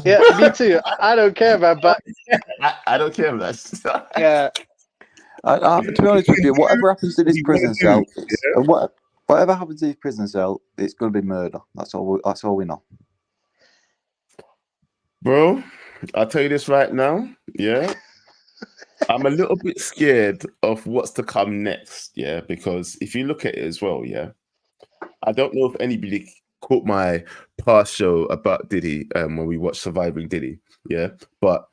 Yeah, me too. I don't care, man. But I don't care, man. Yeah. To be honest with you, whatever happens to this prison cell, whatever happens to this prison cell, it's going to be murder. That's all we know. Bro, I'll tell you this right now. Yeah. I'm a little bit scared of what's to come next, yeah, because if you look at it as well, yeah, I don't know if anybody caught my past show about Diddy when we watched Surviving Diddy, yeah, but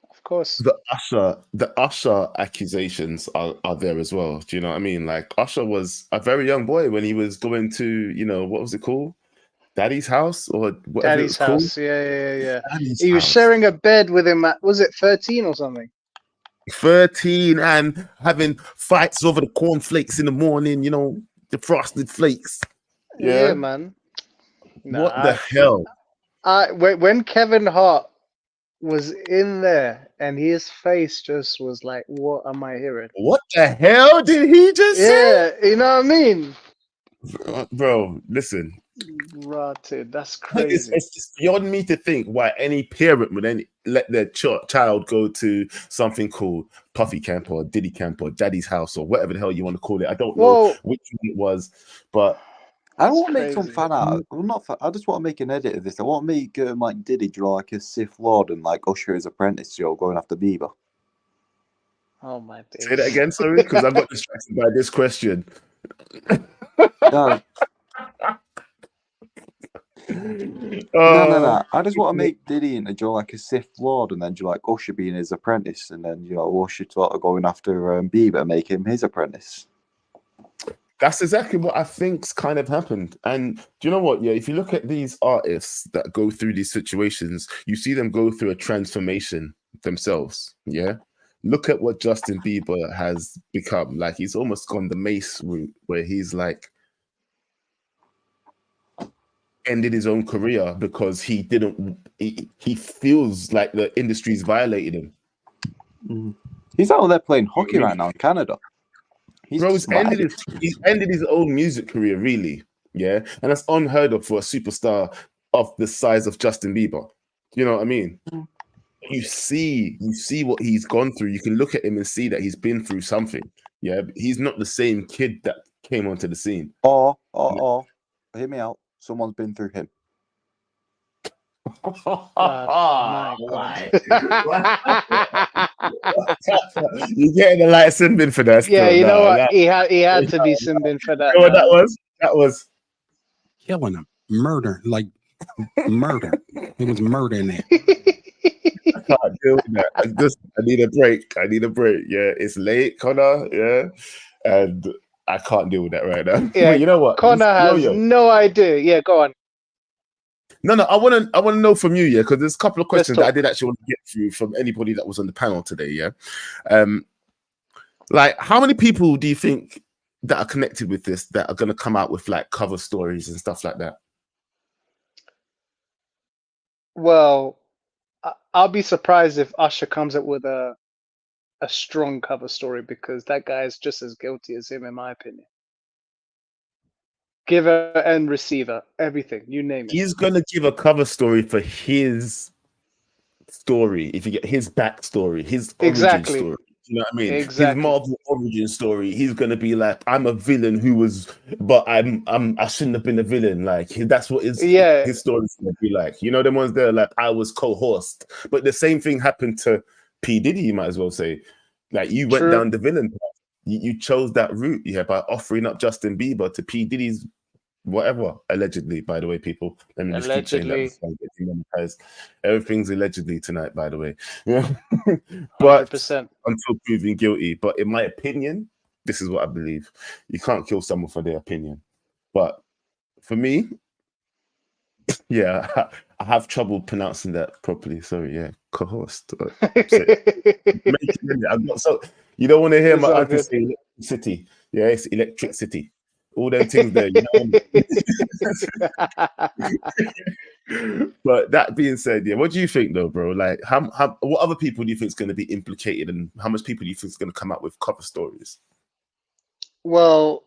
of course the Usher accusations are there as well. Do you know what I mean? Like, Usher was a very young boy when he was going to, you know, what was it called? Daddy's house or whatever Daddy's it's called? house, yeah. Daddy's He was house. sharing a bed with him at, was it 13 or something? 13 and having fights over the cornflakes in the morning, you know, the frosted flakes. Yeah, man. What the hell? When Kevin Hart was in there and his face just was like, what am I hearing? What the hell did he just say? Yeah, you know what I mean? Bro, listen. Rotted. That's crazy. It's just beyond me to think why any parent would let their child go to something called Puffy Camp or Diddy Camp or Daddy's house or whatever the hell you want to call it. I don't know which one it was, but I want to make some fan out. I just want to make an edit of this. I want to make like Diddy draw like a Sith Lord and like Usher his apprentice show going after Bieber. Oh my days. Say that again, sorry, because I got distracted by this question. No. No. I just want to make Diddy into Joe like a Sith Lord, and then Joe like Usher being his apprentice, and then Usher sort of going after Bieber, make him his apprentice. That's exactly what I think's kind of happened. And do you know what? Yeah, if you look at these artists that go through these situations, you see them go through a transformation themselves. Yeah. Look at what Justin Bieber has become. Like he's almost gone the Mace route where he's like ended his own career because he feels like the industry's violated him. He's out there playing hockey right now in Canada. He's ended his own music career, really. Yeah. And that's unheard of for a superstar of the size of Justin Bieber. You know what I mean? You see what he's gone through. You can look at him and see that he's been through something. Yeah. He's not the same kid that came onto the scene. Or hear me out. Someone's been through him. You're getting a light Simbin for that. Yeah, you know what? He had to be Simbin for that. You know what that was? Killing him. Murder. Like murder. It was murder in there. I can't deal with that. I need a break. Yeah, it's late, Connor. Yeah, and I can't deal with that right now. Yeah, But you know what? Connor has no idea. Yeah, go on. No, I want to know from you, yeah, because there's a couple of questions that I did actually want to get through from anybody that was on the panel today, yeah. Like, how many people do you think that are connected with this that are going to come out with like cover stories and stuff like that? Well, I'll be surprised if Usher comes up with a strong cover story because that guy is just as guilty as him, in my opinion. Giver and receiver, everything, you name it. He's gonna give a cover story for his story. If you get his backstory, his origin story. You know what I mean? Exactly. His Marvel origin story. He's gonna be like, I'm a villain who was, but I shouldn't have been a villain. Like that's what his story's gonna be like. You know, the ones that are like, I was coerced. But the same thing happened to P. Diddy, you might as well say. Like you went down the villain path. You chose that route, yeah, by offering up Justin Bieber to P. Diddy's whatever, allegedly, by the way, people. Let me just keep saying that. Everything's allegedly tonight, by the way. Yeah. But 100%. Until proven guilty. But in my opinion, this is what I believe. You can't kill someone for their opinion. But for me, yeah, I have trouble pronouncing that properly. Sorry, yeah. Coerced. So you don't want to hear my uncle say electricity. Yeah, it's electricity. All them things there, you know. But that being said, yeah, what do you think though, bro? Like, what other people do you think is going to be implicated, and how much people do you think is going to come out with cover stories? Well,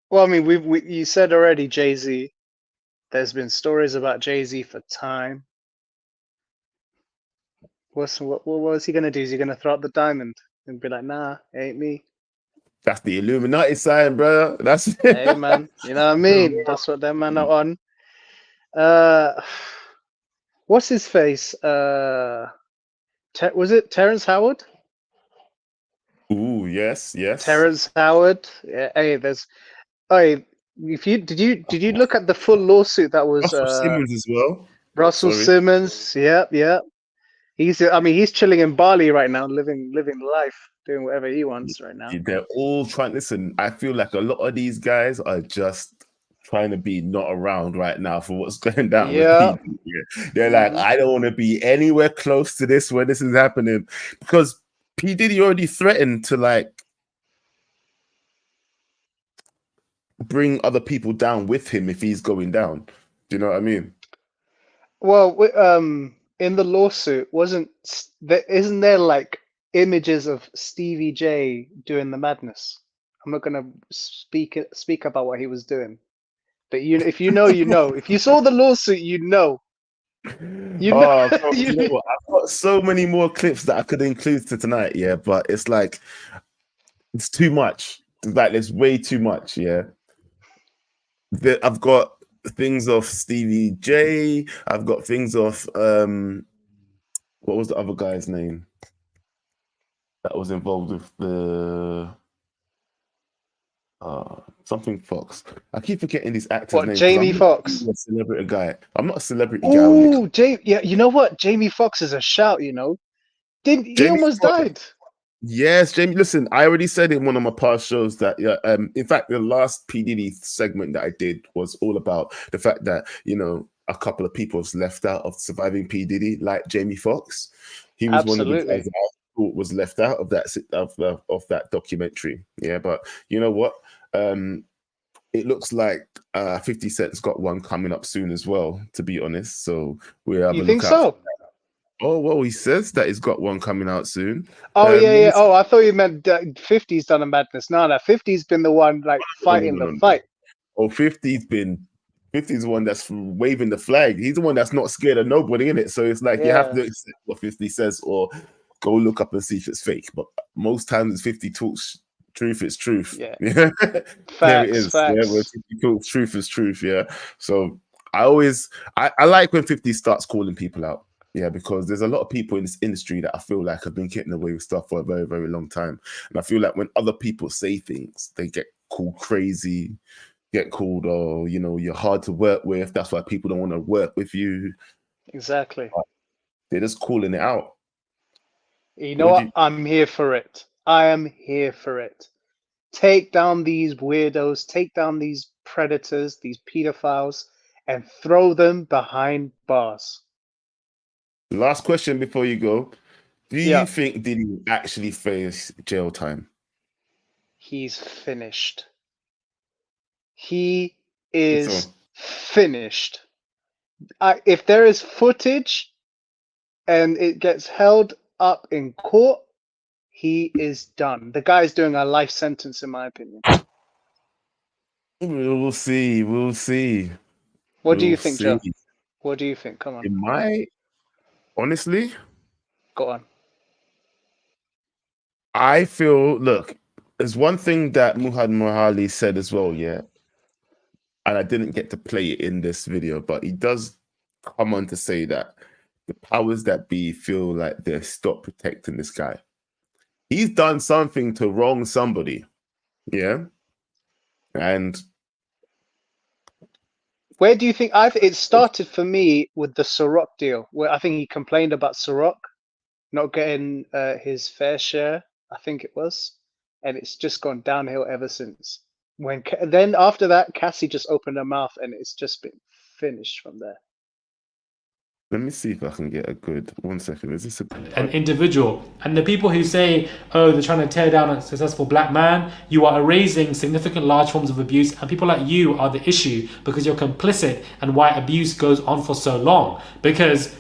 I mean, you said already, Jay-Z. There's been stories about Jay-Z for time. What was he going to do? Is he going to throw out the diamond and be like, nah, it ain't me? That's the Illuminati sign, bro. That's hey, man. You know what I mean? That's what them man are on. What's his face? Was it Terrence Howard? Ooh, yes. Terrence Howard. Yeah. Hey, did you look at the full lawsuit that was Russell Simmons as well? Russell Simmons. Yep. He's chilling in Bali right now, living life, doing whatever he wants right now. They're all trying. Listen, I feel like a lot of these guys are just trying to be not around right now for what's going down. Yeah. With people. They're like, I don't want to be anywhere close to this when this is happening, because P. Diddy already threatened to like bring other people down with him if he's going down. Do you know what I mean? Well, in the lawsuit, isn't there like images of Stevie J doing the madness? I'm not gonna speak about what he was doing, but if you know, you know. If you saw the lawsuit, you know. You know what? I've got so many more clips that I could include to tonight, yeah, but it's like it's too much. Like there's way too much, yeah. I've got things of Stevie J. I've got things of what was the other guy's name that was involved with the something Fox. I keep forgetting these actors' names. Jamie Foxx? A celebrity guy. I'm not a celebrity guy. Oh, yeah. You know what? Jamie Foxx is a shout. You know, he almost died. Yes, Jamie. Listen, I already said in one of my past shows that in fact, the last PDD segment that I did was all about the fact that a couple of people was left out of surviving P Diddy, like Jamie Foxx. He was one of the guys Absolutely. that I thought was left out of that documentary. Yeah, but you know what? It looks like 50 Cent's got one coming up soon as well. To be honest, so we have You a think look out. so? Oh, well, he says that he's got one coming out soon. Oh yeah, Let me yeah. see. Oh, I thought you meant 50's done a madness. No, 50's been the one like fighting the No. fight. Oh, 50's the one that's waving the flag. He's the one that's not scared of nobody in it. So it's like you have Yeah. to accept what 50 says or go look up and see if it's fake. But most times 50 talks truth, it's truth. Yeah. There it is. Facts. Yeah, where 50 talks truth is truth. Yeah. So I like when 50 starts calling people out. Yeah, because there's a lot of people in this industry that I feel like have been getting away with stuff for a very, very long time. And I feel like when other people say things, they get called crazy, get called, oh, you're hard to work with. That's why people don't want to work with you. Exactly. They're just calling it out. You know what? I'm here for it. I am here for it. Take down these weirdos, take down these predators, these pedophiles, and throw them behind bars. Last question before you go. Do Yeah. you think Diddy will actually face jail time? He's finished. He is finished. If there is footage and it gets held up in court, he is done. The guy's doing a life sentence, in my opinion. We'll see. We'll see. What do you think, Joe? What do you think? Come on. Honestly, go on. I feel, look, there's one thing that Muhammad Mohali said as well, yeah. And I didn't get to play it in this video, but he does come on to say that the powers that be feel like they're stop protecting this guy. He's done something to wrong somebody, yeah. And where do you think it started for me with the Ciroc deal, where I think he complained about Ciroc not getting his fair share, I think it was, and it's just gone downhill ever since. Then after that, Cassie just opened her mouth, and it's just been finished from there. Let me see if I can get a good 1 second. Is this an individual? And the people who say, oh, they're trying to tear down a successful black man, you are erasing significant large forms of abuse, and people like you are the issue because you're complicit and why abuse goes on for so long. Because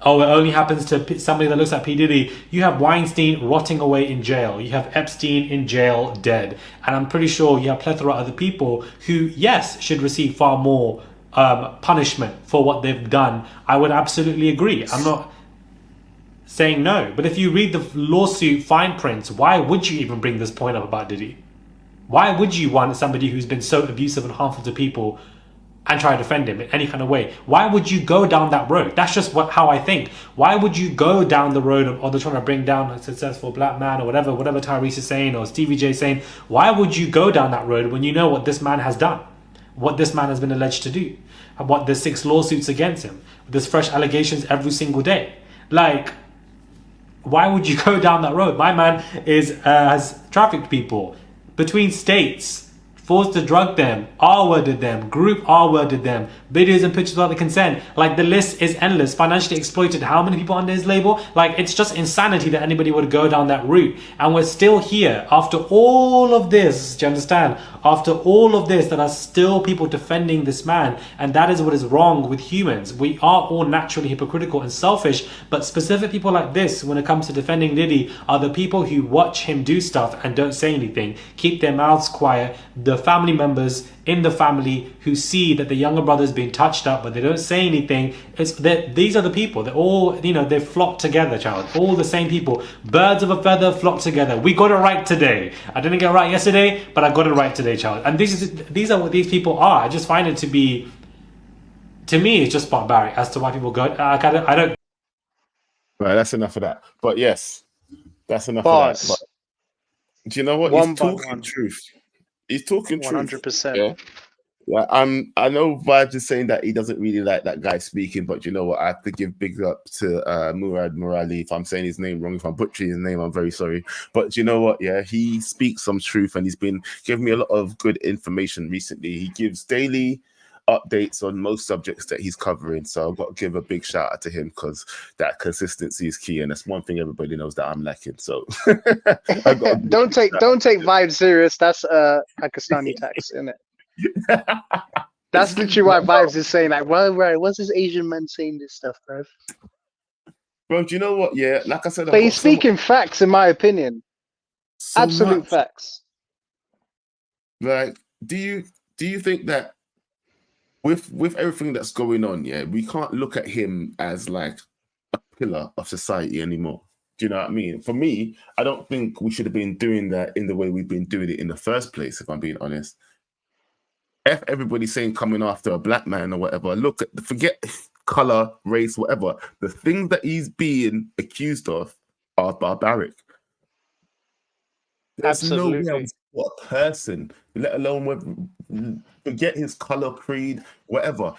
oh, it only happens to somebody that looks like P. Diddy. You have Weinstein rotting away in jail. You have Epstein in jail, dead. And I'm pretty sure you have a plethora of other people who, yes, should receive far more punishment for what they've done. I would absolutely agree. I'm not saying no. But if you read the lawsuit fine prints, why would you even bring this point up about Diddy? Why would you want somebody who's been so abusive and harmful to people and try to defend him in any kind of way? Why would you go down that road? That's just how I think. Why would you go down the road of, they're trying to bring down a successful black man or whatever Tyrese is saying or Stevie J is saying? Why would you go down that road when you know what this man has done? What this man has been alleged to do? And what there's 6 lawsuits against him? There's fresh allegations every single day. Like, why would you go down that road? My man has trafficked people between states, forced to drug them, R-worded them, group R-worded them, videos and pictures without the consent. Like, the list is endless. Financially exploited how many people under his label? Like, it's just insanity that anybody would go down that route. And we're still here after all of this. Do you understand? After all of this, there are still people defending this man. And that is what is wrong with humans. We are all naturally hypocritical and selfish, but specific people like this, when it comes to defending Diddy, are the people who watch him do stuff and don't say anything, keep their mouths quiet. The family members in the family who see that the younger brother's being touched up, but they don't say anything. These are the people. They're all, they flock together, child. All the same people. Birds of a feather flock together. We got it right today. I didn't get it right yesterday, but I got it right today, child. And these are what these people are. I just find it to be, to me, it's just barbaric as to why people go. I don't. Right, that's enough of that. But yes, that's enough Bars. of that. But do you know what? He's talking truth. He's talking 100%. truth. Yeah? Yeah, I know Vibes is saying that he doesn't really like that guy speaking, but you know what? I have to give big up to Murad Murali. If I'm saying his name wrong, if I'm butchering his name, I'm very sorry. But you know what? Yeah, he speaks some truth, and he's been giving me a lot of good information recently. He gives daily updates on most subjects that he's covering. So I've got to give a big shout out to him because that consistency is key, and that's one thing everybody knows that I'm lacking. So don't take Vibes serious. That's Pakistani tax, isn't it? That's literally why Vibes is saying like, well, right, what's this Asian man saying this stuff, bro? Bro, do you know what? Yeah, like I said, But he's speaking facts, in my opinion. So Absolute much. facts. Like, do you think that with everything that's going on, yeah, we can't look at him as like a pillar of society anymore? Do you know what I mean? For me, I don't think we should have been doing that in the way we've been doing it in the first place, if I'm being honest. F everybody saying coming after a black man or whatever. Look, forget color, race, whatever. The things that he's being accused of are barbaric. There's no way I would support a person, let alone forget his color, creed, whatever.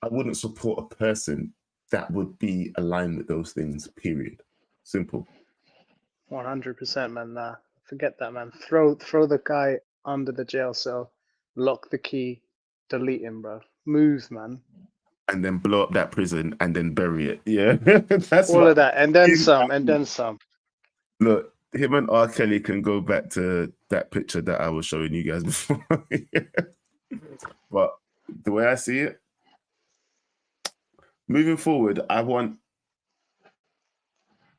I wouldn't support a person that would be aligned with those things, period. Simple. 100%, man. Nah, forget that, man. Throw the guy under the jail cell, lock the key, delete him, bro. Move, man. And then blow up that prison and then bury it. Yeah, that's all of that, and then some, and then some. Look, him and R. Kelly can go back to that picture that I was showing you guys before. But the way I see it, moving forward, I want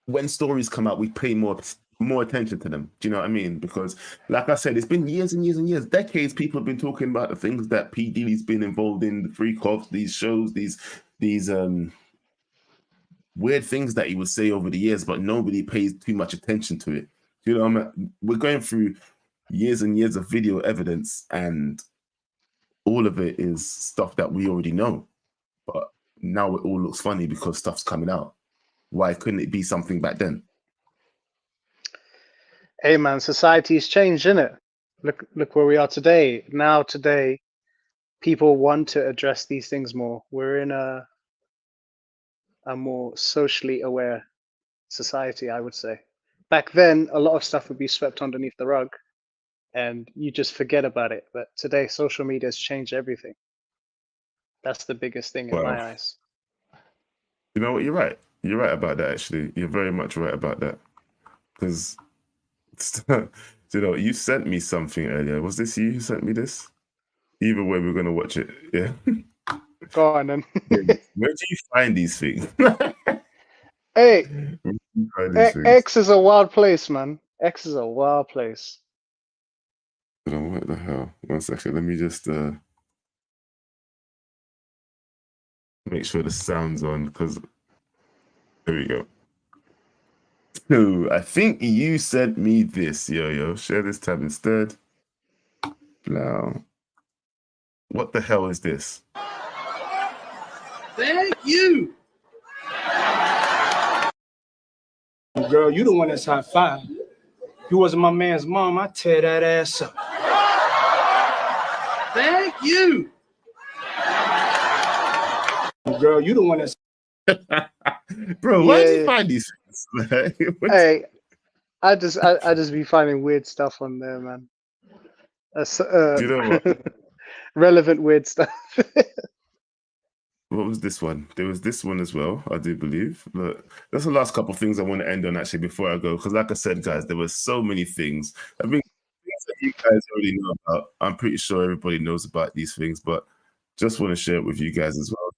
when stories come out, we pay more attention to them. Do you know what I mean? Because, like I said, it's been years and years and years, decades. People have been talking about the things that P. Diddy's been involved in, the freak offs, these shows, these weird things that he would say over the years, but nobody pays too much attention to it. Do you know what I mean? We're going through years and years of video evidence, and all of it is stuff that we already know. But now it all looks funny because stuff's coming out. Why couldn't it be something back then? Hey man, society's changed, isn't it? Look where we are today. Now today, people want to address these things more. We're in a more socially aware society, I would say. Back then, a lot of stuff would be swept underneath the rug, and you just forget about it. But today, social media has changed everything. That's the biggest thing in my eyes. You know what? You're right. You're right about that, actually. You're very much right about that. Because, you know, you sent me something earlier. Was this you who sent me this? Either way, we're going to watch it. Yeah. Go on, then. Where do you find these things? Hey, X is a wild place, man. X is a wild place. What the hell? 1 second. Let me just make sure the sound's on, because there we go. So I think you sent me this, yo. Share this tab instead. Now, what the hell is this? Thank you. Girl, you the one that's high five. If you wasn't my man's mom, I'd tear that ass up. Thank you. Girl, you the one that's Bro, why do you find these things? Hey, I just be finding weird stuff on there, man. Do you know what? Relevant weird stuff. What was this one? There was this one as well, I do believe. But that's the last couple of things I want to end on, actually, before I go. Because like I said, guys, there were so many things. I mean, things that you guys already know about. I'm pretty sure everybody knows about these things, but just want to share it with you guys as well.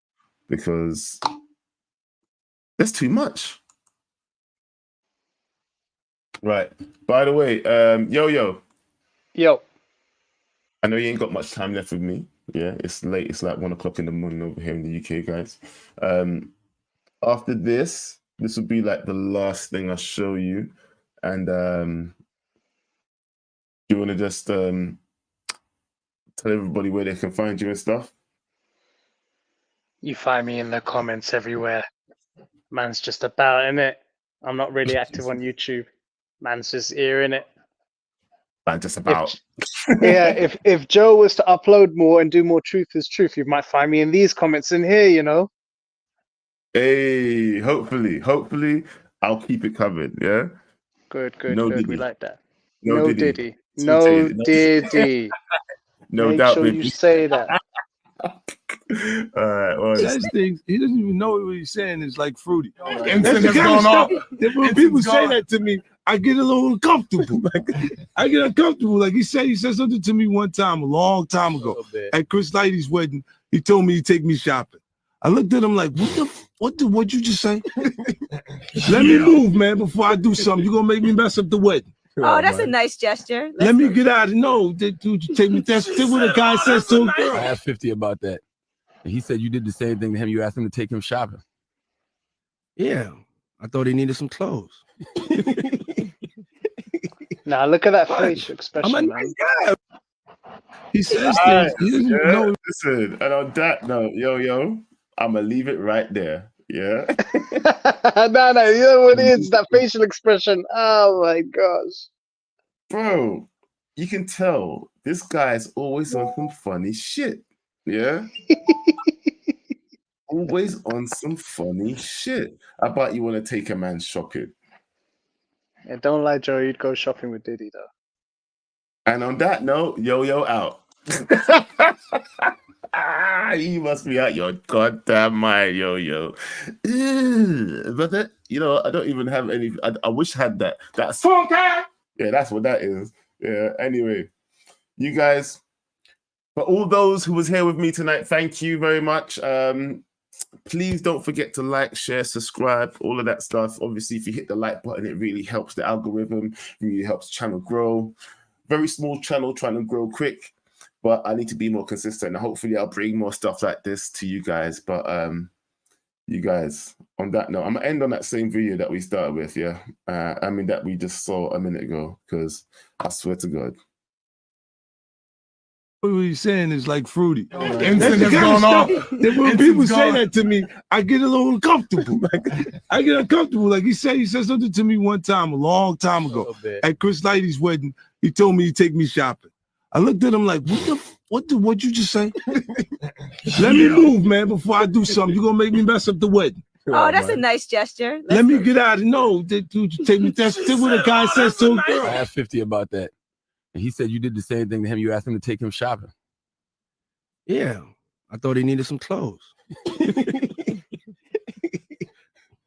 Because there's too much. Right. By the way, Yo. I know you ain't got much time left with me. Yeah, it's late. It's like 1 o'clock in the morning over here in the UK, guys. After this will be like the last thing I'll show you. And you want to just tell everybody where they can find you and stuff? You find me in the comments everywhere. Man's just about in it. I'm not really active on YouTube. Man's just here in it. like just about. If Joe was to upload more and do more truth is truth, you might find me in these comments in here, you know. Hey, hopefully I'll keep it covered. Yeah. Good. No We Diddy. like that. No No Diddy. Diddy. No No Diddy. Diddy. No Make doubt, sure baby. you say that. All right. Well, That's things he doesn't even know what he's saying is like fruity. Instant That's the is kind going of stuff off. that when people say that to me, I get a little uncomfortable. I get uncomfortable. Like he said something to me one time, a long time ago, at Chris Lighty's wedding. He told me he'd take me shopping. I looked at him like, what'd you just say? Let me move, man, before I do something. You're gonna make me mess up the wedding. Oh, that's a nice gesture. Let me get out of no, dude, you take me. That's what a guy says to a girl. I asked 50 about that. And he said you did the same thing to him. You asked him to take him shopping. Yeah, I thought he needed some clothes. Now look at that facial expression, I'm a man. nice guy. He says Alright, things. He doesn't even know. Listen, and on that note, yo, I'm gonna leave it right there. Yeah. No, you know what it is? That facial expression. Oh my gosh. Bro, you can tell this guy's always on some funny shit. Yeah. Always on some funny shit. I bet you want to take a man shopping. Yeah, don't lie, Joe. You'd go shopping with Diddy, though. And on that note, yo out. You must be out your goddamn mind, yo. But that, I don't even have any. I wish I had that. That's yeah, that's what that is. Yeah. Anyway, you guys, for all those who was here with me tonight, thank you very much. Please don't forget to like, share, subscribe, all of that stuff. Obviously, if you hit the like button, it really helps the algorithm, really helps the channel grow. Very small channel trying to grow quick, but I need to be more consistent. And hopefully I'll bring more stuff like this to you guys. But you guys, on that note, I'm gonna end on that same video that we started with, yeah. That we just saw a minute ago, because I swear to God. What he's saying is like fruity. Instant is going off. That when people say that to me, I get a little uncomfortable. I get uncomfortable. Like he said something to me one time, a long time ago, at Chris Lighty's wedding. He told me he'd take me shopping. I looked at him like, what'd you just say? Let me move, man, before I do something. You're gonna make me mess up the wedding. Oh, that's a nice gesture. Let me get out of no, dude, you take me. That's what a guy says to a girl. I asked 50 about that. And he said you did the same thing to him. You asked him to take him shopping. Yeah, I thought he needed some clothes.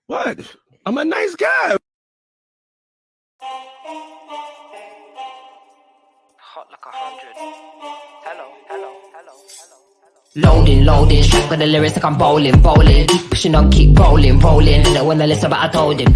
What? I'm a nice guy. Hot like 100. Hello. Loading, straight with the lyrics like I'm bowling. Keep pushing on, keep rolling. And when I listen, but I told him.